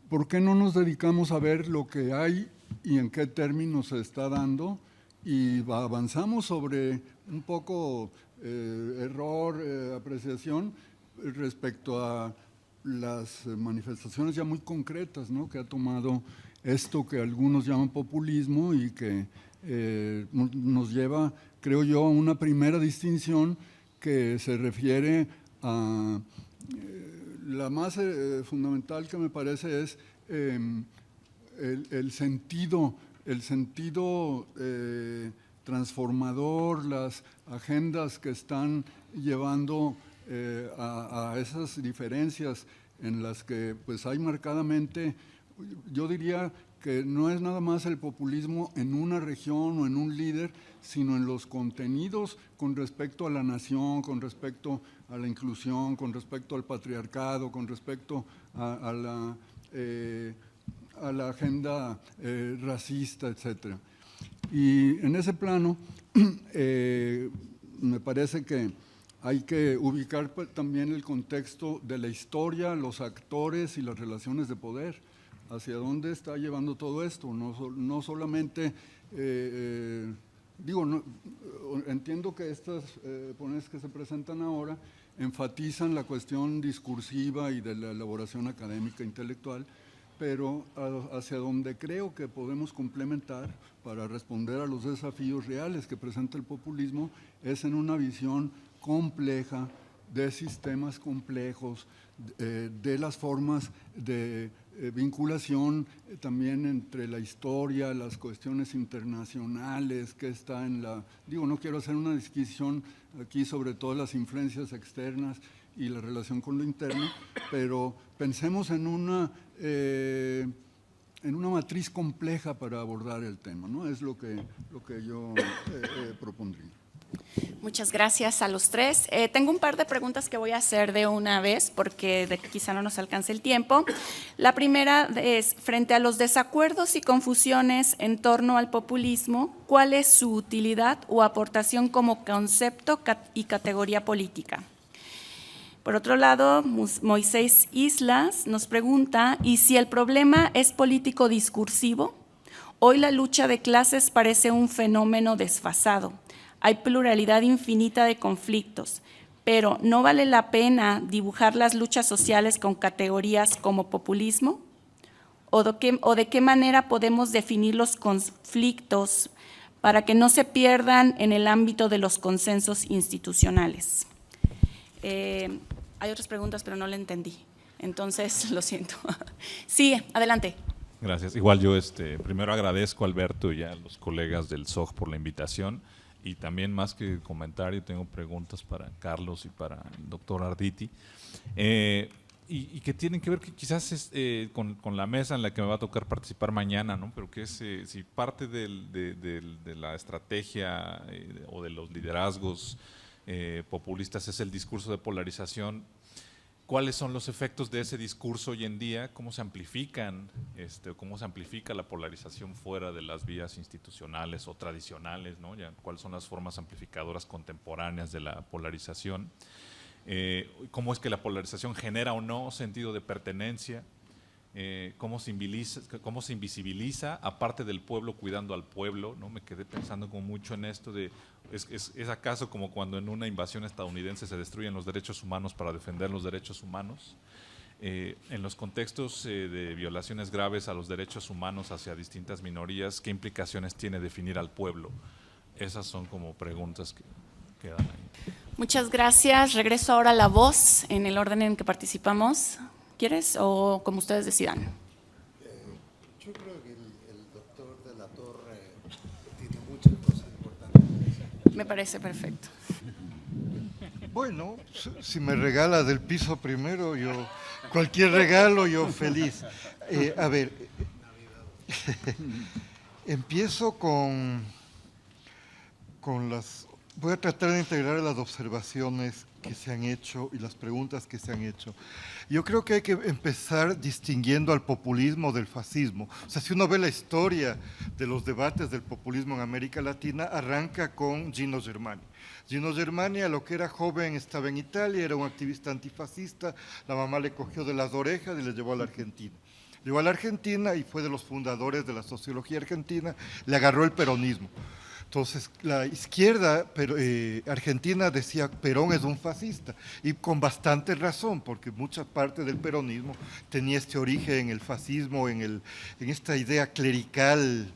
¿por qué no nos dedicamos a ver lo que hay y en qué términos se está dando? Y avanzamos sobre un poco error, apreciación respecto a las manifestaciones ya muy concretas, ¿no?, que ha tomado esto que algunos llaman populismo y que nos lleva, creo yo, a una primera distinción que se refiere a la más fundamental, que me parece es el sentido transformador, las agendas que están llevando a esas diferencias en las que pues hay marcadamente, yo diría que no es nada más el populismo en una región o en un líder, sino en los contenidos con respecto a la nación, con respecto a la inclusión, con respecto al patriarcado, con respecto a la agenda racista, etc. Y en ese plano me parece que hay que ubicar también el contexto de la historia, los actores y las relaciones de poder. ¿Hacia dónde está llevando todo esto? No solamente, entiendo que estas ponencias que se presentan ahora enfatizan la cuestión discursiva y de la elaboración académica intelectual, pero hacia donde creo que podemos complementar para responder a los desafíos reales que presenta el populismo es en una visión compleja de sistemas complejos, de las formas de vinculación también entre la historia, las cuestiones internacionales, que está en la... no quiero hacer una disquisición aquí sobre todas las influencias externas y la relación con lo interno, pero pensemos en una matriz compleja para abordar el tema, ¿no? Es lo que yo propondría. Muchas gracias a los tres. Tengo un par de preguntas que voy a hacer de una vez porque quizá no nos alcance el tiempo. La primera es, frente a los desacuerdos y confusiones en torno al populismo, ¿cuál es su utilidad o aportación como concepto y categoría política? Por otro lado, Moisés Islas nos pregunta, ¿y si el problema es político discursivo? Hoy la lucha de clases parece un fenómeno desfasado. Hay pluralidad infinita de conflictos, pero ¿no vale la pena dibujar las luchas sociales con categorías como populismo? ¿O de qué manera podemos definir los conflictos para que no se pierdan en el ámbito de los consensos institucionales? Hay otras preguntas, pero no le entendí, entonces lo siento. Sí, adelante. Gracias. Igual yo primero agradezco a Alberto y a los colegas del SOG por la invitación, y también, más que comentario, tengo preguntas para Carlos y para el doctor Arditi, y que tienen que ver que quizás con la mesa en la que me va a tocar participar mañana, ¿no? Pero que es si parte de la estrategia o de los liderazgos populistas es el discurso de polarización. ¿Cuáles son los efectos de ese discurso hoy en día? ¿Cómo se amplifican, cómo se amplifica la polarización fuera de las vías institucionales o tradicionales, ¿no? Ya, ¿cuáles son las formas amplificadoras contemporáneas de la polarización? ¿Cómo es que la polarización genera o no sentido de pertenencia? ¿Cómo se invisibiliza aparte del pueblo cuidando al pueblo, ¿no? Me quedé pensando como mucho en esto de ¿es acaso como cuando en una invasión estadounidense se destruyen los derechos humanos para defender los derechos humanos? En los contextos de violaciones graves a los derechos humanos hacia distintas minorías, ¿qué implicaciones tiene definir al pueblo? Esas son como preguntas que quedan ahí. Muchas gracias. Regreso ahora a la voz en el orden en que participamos. ¿Quieres o como ustedes decidan? Yo creo que el doctor de la Torre tiene muchas cosas importantes. Me parece perfecto. Bueno, si me regala del piso primero, cualquier regalo, yo feliz. A ver, empiezo con las... Voy a tratar de integrar las observaciones que se han hecho y las preguntas que se han hecho. Yo creo que hay que empezar distinguiendo al populismo del fascismo. O sea, si uno ve la historia de los debates del populismo en América Latina, arranca con Gino Germani. Gino Germani, a lo que era joven, estaba en Italia, era un activista antifascista, la mamá le cogió de las orejas y le llevó a la Argentina. Llegó a la Argentina y fue de los fundadores de la sociología argentina, le agarró el peronismo. Entonces, la izquierda argentina decía Perón es un fascista, y con bastante razón, porque mucha parte del peronismo tenía este origen en el fascismo, en esta idea clerical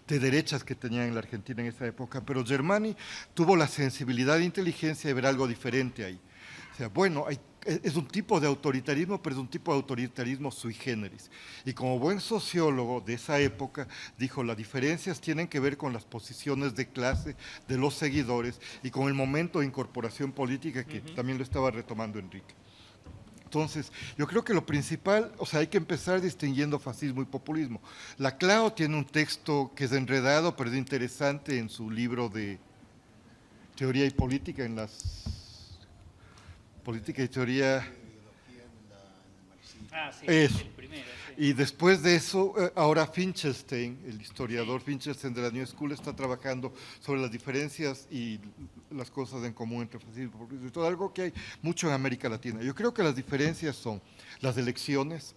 de derechas que tenían en la Argentina en esa época. Pero Germani tuvo la sensibilidad e inteligencia de ver algo diferente ahí. O sea, bueno, es un tipo de autoritarismo, pero es un tipo de autoritarismo sui generis. Y como buen sociólogo de esa época, dijo, las diferencias tienen que ver con las posiciones de clase de los seguidores y con el momento de incorporación política, que también lo estaba retomando Enrique. Entonces, yo creo que lo principal, o sea, hay que empezar distinguiendo fascismo y populismo. Laclau tiene un texto que es enredado, pero es interesante en su libro de Teoría y Política, en las... Política y Teoría... Sí, eso. el primero. Sí. Y después de eso, ahora Finkelstein, el historiador Finkelstein de la New School, está trabajando sobre las diferencias y las cosas en común entre fascismo y populismo, y todo algo que hay mucho en América Latina. Yo creo que las diferencias son las elecciones.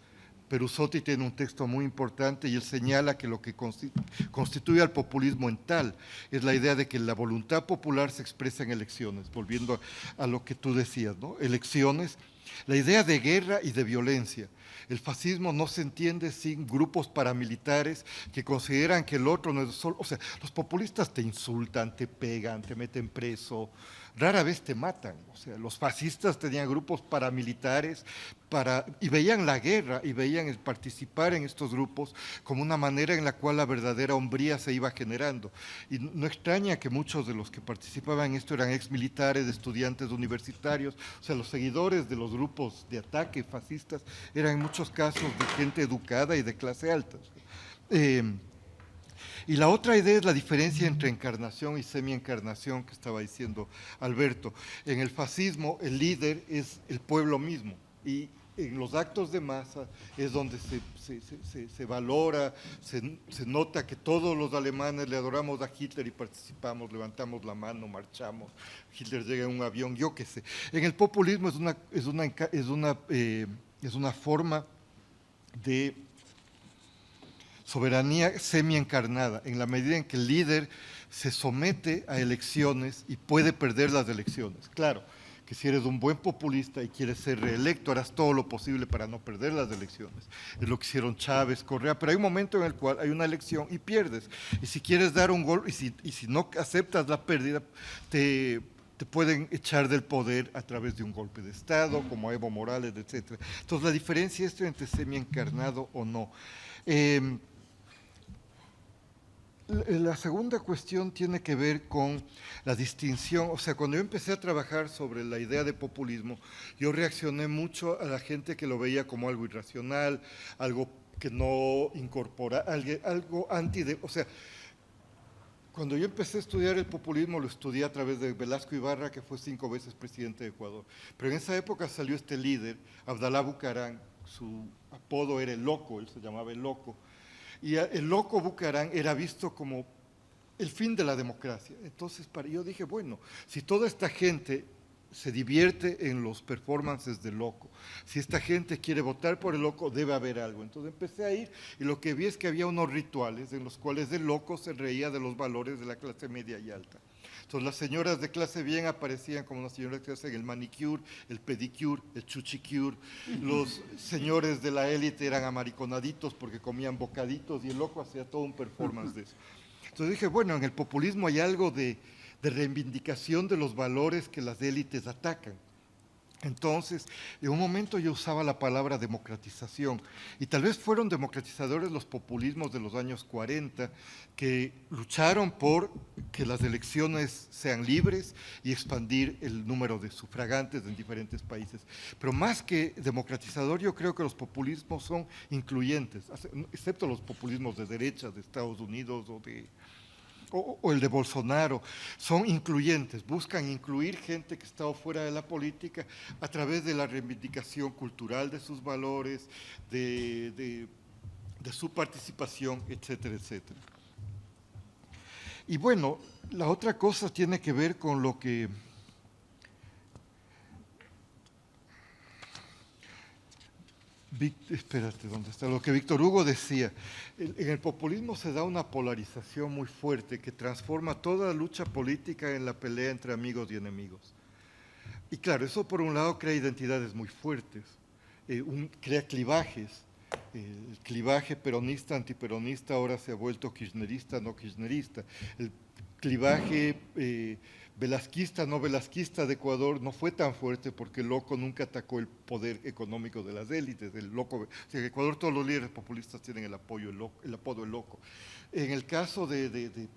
Perusotti tiene un texto muy importante y él señala que lo que constituye al populismo en tal es la idea de que la voluntad popular se expresa en elecciones, volviendo a lo que tú decías, ¿no? Elecciones, la idea de guerra y de violencia. El fascismo no se entiende sin grupos paramilitares que consideran que el otro no es solo... O sea, los populistas te insultan, te pegan, te meten preso, rara vez te matan. O sea, los fascistas tenían grupos paramilitares y veían la guerra y veían el participar en estos grupos como una manera en la cual la verdadera hombría se iba generando. Y no extraña que muchos de los que participaban en esto eran exmilitares, estudiantes universitarios, o sea, los seguidores de los grupos de ataque fascistas eran en muchos casos de gente educada y de clase alta. Y la otra idea es la diferencia entre encarnación y semi-encarnación que estaba diciendo Alberto. En el fascismo el líder es el pueblo mismo y en los actos de masa es donde se valora, se nota que todos los alemanes le adoramos a Hitler y participamos, levantamos la mano, marchamos, Hitler llega en un avión, yo qué sé. En el populismo es una forma de soberanía semi-encarnada, en la medida en que el líder se somete a elecciones y puede perder las elecciones. Claro, que si eres un buen populista y quieres ser reelecto, harás todo lo posible para no perder las elecciones. Es lo que hicieron Chávez, Correa, pero hay un momento en el cual hay una elección y pierdes. Y si quieres dar un gol, y si no aceptas la pérdida, te pueden echar del poder a través de un golpe de Estado, como Evo Morales, etc. Entonces, la diferencia es entre semi-encarnado o no. La segunda cuestión tiene que ver con la distinción, o sea, cuando yo empecé a trabajar sobre la idea de populismo, yo reaccioné mucho a la gente que lo veía como algo irracional, algo que no incorpora, algo o sea, cuando yo empecé a estudiar el populismo, lo estudié a través de Velasco Ibarra, que fue 5 veces presidente de Ecuador. Pero en esa época salió este líder, Abdalá Bucaram, su apodo era el Loco, él se llamaba el Loco. Y el Loco Bucaram era visto como el fin de la democracia. Entonces yo dije, bueno, si toda esta gente se divierte en los performances del Loco, si esta gente quiere votar por el Loco, debe haber algo. Entonces empecé a ir y lo que vi es que había unos rituales en los cuales el Loco se reía de los valores de la clase media y alta. Entonces las señoras de clase bien aparecían como las señoras que hacen el manicure, el pedicure, el chuchicure. Los señores de la élite eran amariconaditos porque comían bocaditos y el Loco hacía todo un performance de eso. Entonces dije, bueno, en el populismo hay algo de reivindicación de los valores que las élites atacan. Entonces, en un momento yo usaba la palabra democratización, y tal vez fueron democratizadores los populismos de los años 40, que lucharon por que las elecciones sean libres y expandir el número de sufragantes en diferentes países. Pero más que democratizador, yo creo que los populismos son incluyentes, excepto los populismos de derecha de Estados Unidos o el de Bolsonaro, son incluyentes, buscan incluir gente que está fuera de la política a través de la reivindicación cultural de sus valores, de su participación, etcétera, etcétera. Y bueno, la otra cosa tiene que ver con lo que espérate, ¿dónde está? Lo que Víctor Hugo decía, en el populismo se da una polarización muy fuerte que transforma toda la lucha política en la pelea entre amigos y enemigos. Y claro, eso por un lado crea identidades muy fuertes, crea clivajes. El clivaje peronista, antiperonista ahora se ha vuelto kirchnerista, no kirchnerista. El clivaje velasquista, no velasquista de Ecuador no fue tan fuerte porque el Loco nunca atacó el poder económico de las élites. El Loco, o sea, en Ecuador todos los líderes populistas tienen el apodo El Loco. En el caso de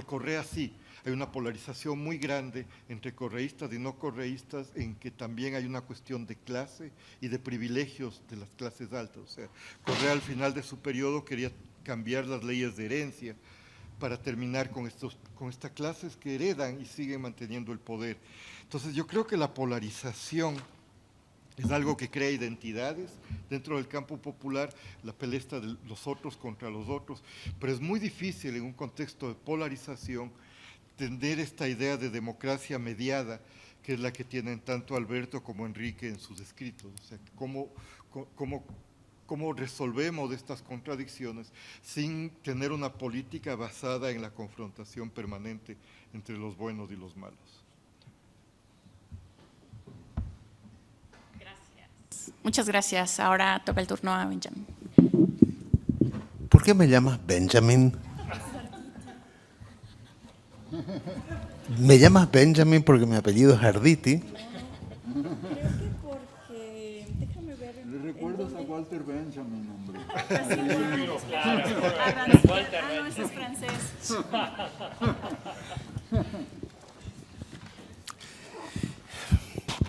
Correa sí, hay una polarización muy grande entre correístas y no correístas, en que también hay una cuestión de clase y de privilegios de las clases altas. O sea, Correa al final de su periodo quería cambiar las leyes de herencia para terminar con estas clases que heredan y siguen manteniendo el poder. Entonces yo creo que la polarización es algo que crea identidades dentro del campo popular, la pelea de los otros contra los otros, pero es muy difícil en un contexto de polarización tener esta idea de democracia mediada, que es la que tienen tanto Alberto como Enrique en sus escritos. O sea, cómo resolvemos estas contradicciones sin tener una política basada en la confrontación permanente entre los buenos y los malos. Gracias. Muchas gracias. Ahora toca el turno a Benjamín. ¿Por qué me llamas Benjamín? Me llamas Benjamín porque mi apellido es Arditi. ¿Le recuerdas a Walter Benjamin, hombre? No, ese es francés.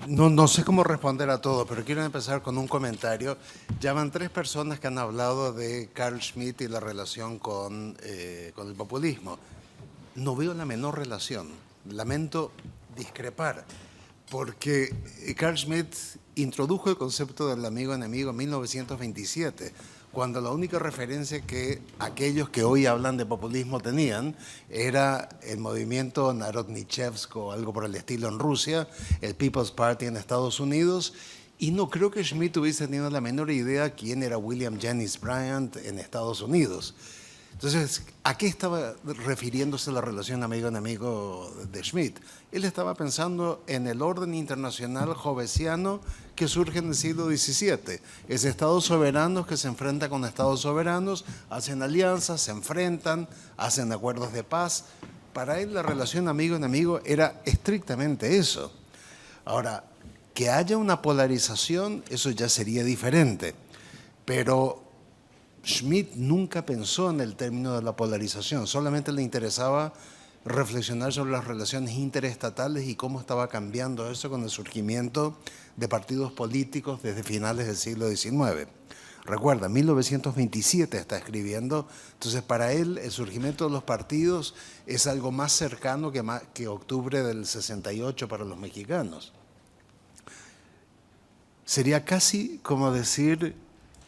No sé cómo responder a todo, pero quiero empezar con un comentario. Ya van 3 personas que han hablado de Carl Schmitt y la relación con el populismo. No veo la menor relación. Lamento discrepar, porque Carl Schmitt introdujo el concepto del amigo-enemigo en 1927, cuando la única referencia que aquellos que hoy hablan de populismo tenían era el movimiento Narodnichevsk o algo por el estilo en Rusia, el People's Party en Estados Unidos, y no creo que Schmitt hubiese tenido la menor idea quién era William Jennings Bryan en Estados Unidos. Entonces, ¿a qué estaba refiriéndose la relación amigo-enemigo de Schmitt? Él estaba pensando en el orden internacional jovesiano que surge en el siglo XVII. Es estados soberanos que se enfrentan con estados soberanos, hacen alianzas, se enfrentan, hacen acuerdos de paz. Para él la relación amigo-enemigo era estrictamente eso. Ahora, que haya una polarización, eso ya sería diferente. Pero Schmitt nunca pensó en el término de la polarización, solamente le interesaba reflexionar sobre las relaciones interestatales y cómo estaba cambiando eso con el surgimiento de partidos políticos desde finales del siglo XIX. Recuerda, 1927 está escribiendo, entonces para él el surgimiento de los partidos es algo más cercano que octubre del 68 para los mexicanos. Sería casi como decir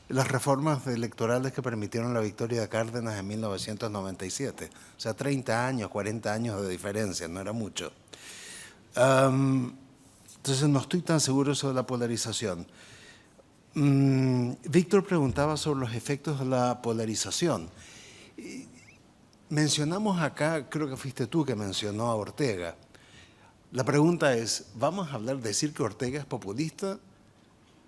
las reformas electorales que permitieron la victoria de Cárdenas en 1997. O sea, 30 años, 40 años de diferencia, no era mucho. Entonces no estoy tan seguro sobre la polarización. Víctor preguntaba sobre los efectos de la polarización. Mencionamos acá, creo que fuiste tú que mencionó a Ortega. La pregunta es, ¿vamos a decir que Ortega es populista?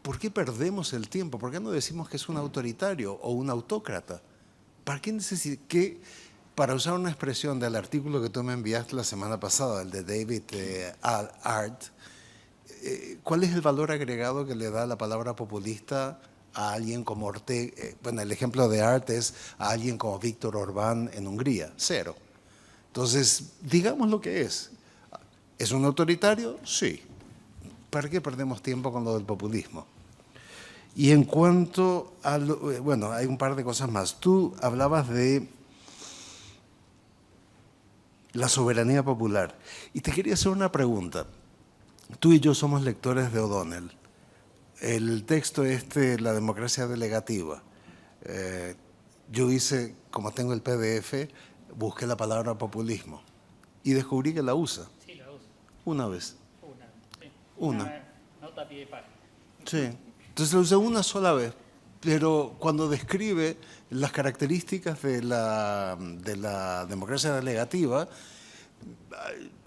¿Por qué perdemos el tiempo? ¿Por qué no decimos que es un autoritario o un autócrata? ¿Para qué para usar una expresión del artículo que tú me enviaste la semana pasada, el de David Art, ¿cuál es el valor agregado que le da la palabra populista a alguien como Ortega? Bueno, el ejemplo de Art es a alguien como Víctor Orbán en Hungría, 0. Entonces, digamos lo que es. ¿Es un autoritario? Sí. ¿Para qué perdemos tiempo con lo del populismo? Y en cuanto a bueno, hay un par de cosas más. Tú hablabas de la soberanía popular. Y te quería hacer una pregunta. Tú y yo somos lectores de O'Donnell. El texto La democracia delegativa. Yo hice, como tengo el PDF, busqué la palabra populismo y descubrí que la usa. Sí, la uso. Una vez. Sí. Una. Nota a pie de página. Sí. Entonces lo usé una sola vez, pero cuando describe las características de la democracia delegativa,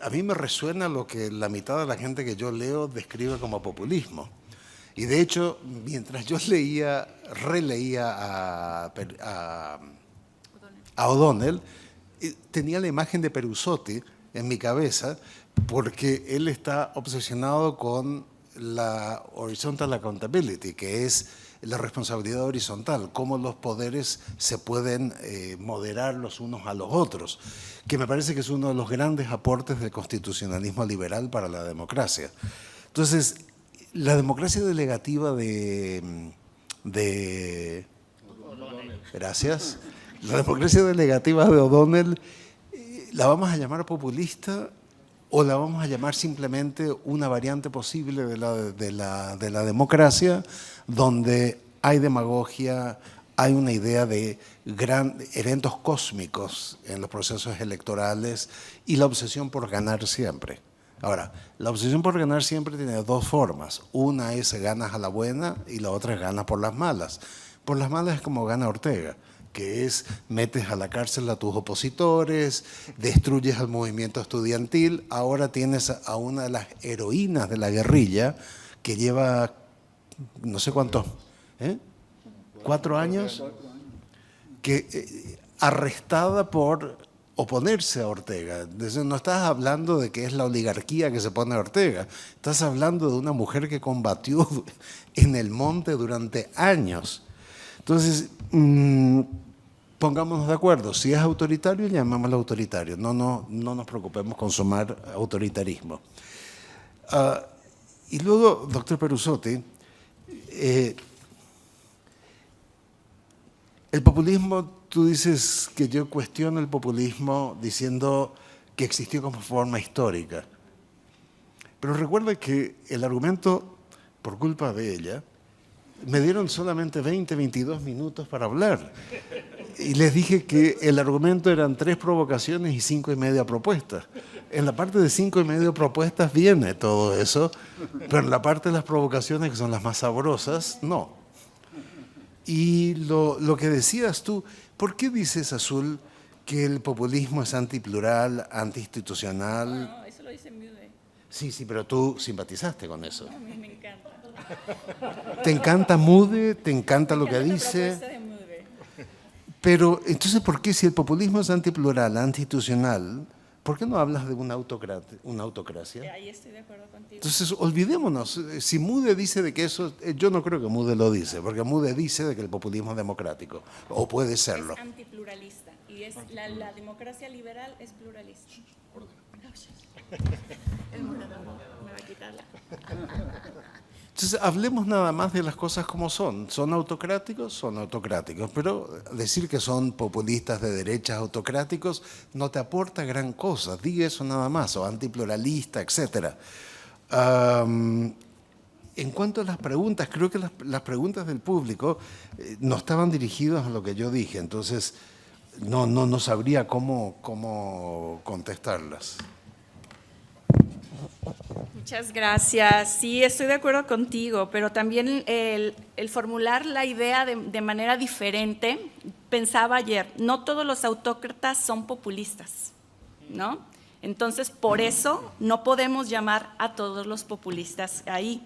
a mí me resuena lo que la mitad de la gente que yo leo describe como populismo. Y de hecho, mientras yo releía a O'Donnell, tenía la imagen de Perusotti en mi cabeza, porque él está obsesionado con la horizontal accountability, que es la responsabilidad horizontal, cómo los poderes se pueden moderar los unos a los otros, que me parece que es uno de los grandes aportes del constitucionalismo liberal para la democracia. Entonces, la democracia delegativa gracias. La democracia delegativa de O'Donnell, ¿la vamos a llamar populista o la vamos a llamar simplemente una variante posible de la democracia, donde hay demagogia, hay una idea de eventos cósmicos en los procesos electorales y la obsesión por ganar siempre? Ahora, la obsesión por ganar siempre tiene dos formas. Una es ganas a la buena y la otra es ganas por las malas. Por las malas es como gana Ortega, que es metes a la cárcel a tus opositores, destruyes al movimiento estudiantil. Ahora tienes a una de las heroínas de la guerrilla que lleva no sé cuántos, 4 años, arrestada por oponerse a Ortega. Entonces, no estás hablando de que es la oligarquía que se pone a Ortega, estás hablando de una mujer que combatió en el monte durante años. Entonces, pongámonos de acuerdo, si es autoritario, llamémoslo autoritario, no nos preocupemos con sumar autoritarismo. Y luego, doctor Perusotti, el populismo, tú dices que yo cuestiono el populismo diciendo que existió como forma histórica. Pero recuerda que el argumento, por culpa de ella, me dieron solamente 22 minutos para hablar. Y les dije que el argumento eran 3 provocaciones y 5,5 propuestas. En la parte de 5,5 propuestas viene todo eso, pero en la parte de las provocaciones, que son las más sabrosas, no. Y lo que decías tú, ¿por qué dices, Azul, que el populismo es antiplural, antiinstitucional? No, eso lo dice Mude. Sí, pero tú simpatizaste con eso. A mí me encanta. ¿Te encanta Mude? ¿Te encanta lo que dice? de Mude. Pero, entonces, ¿por qué si el populismo es antiplural, antiinstitucional, por qué no hablas de una autocracia? Ahí estoy de acuerdo contigo. Entonces, olvidémonos. Si Mude dice de que eso, yo no creo que Mude lo dice, porque Mude dice de que el populismo es democrático, o puede serlo. Es antipluralista y es la democracia liberal es pluralista. El moderador me va a quitarla. Entonces, hablemos nada más de las cosas como son. ¿Son autocráticos? Son autocráticos. Pero decir que son populistas de derechas autocráticos no te aporta gran cosa. Diga eso nada más, o antipluralista, etc. En cuanto a las preguntas, creo que las preguntas del público no estaban dirigidas a lo que yo dije. Entonces, no sabría cómo contestarlas. Muchas gracias. Sí, estoy de acuerdo contigo, pero también el formular la idea de manera diferente, pensaba ayer, no todos los autócratas son populistas, ¿no? Entonces, por eso no podemos llamar a todos los populistas ahí,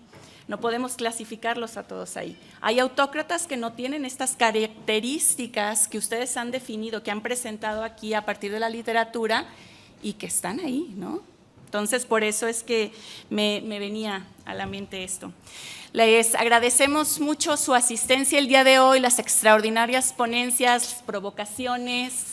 no podemos clasificarlos a todos ahí. Hay autócratas que no tienen estas características que ustedes han definido, que han presentado aquí a partir de la literatura y que están ahí, ¿no? Entonces, por eso es que me venía a la mente esto. Les agradecemos mucho su asistencia el día de hoy, las extraordinarias ponencias, provocaciones,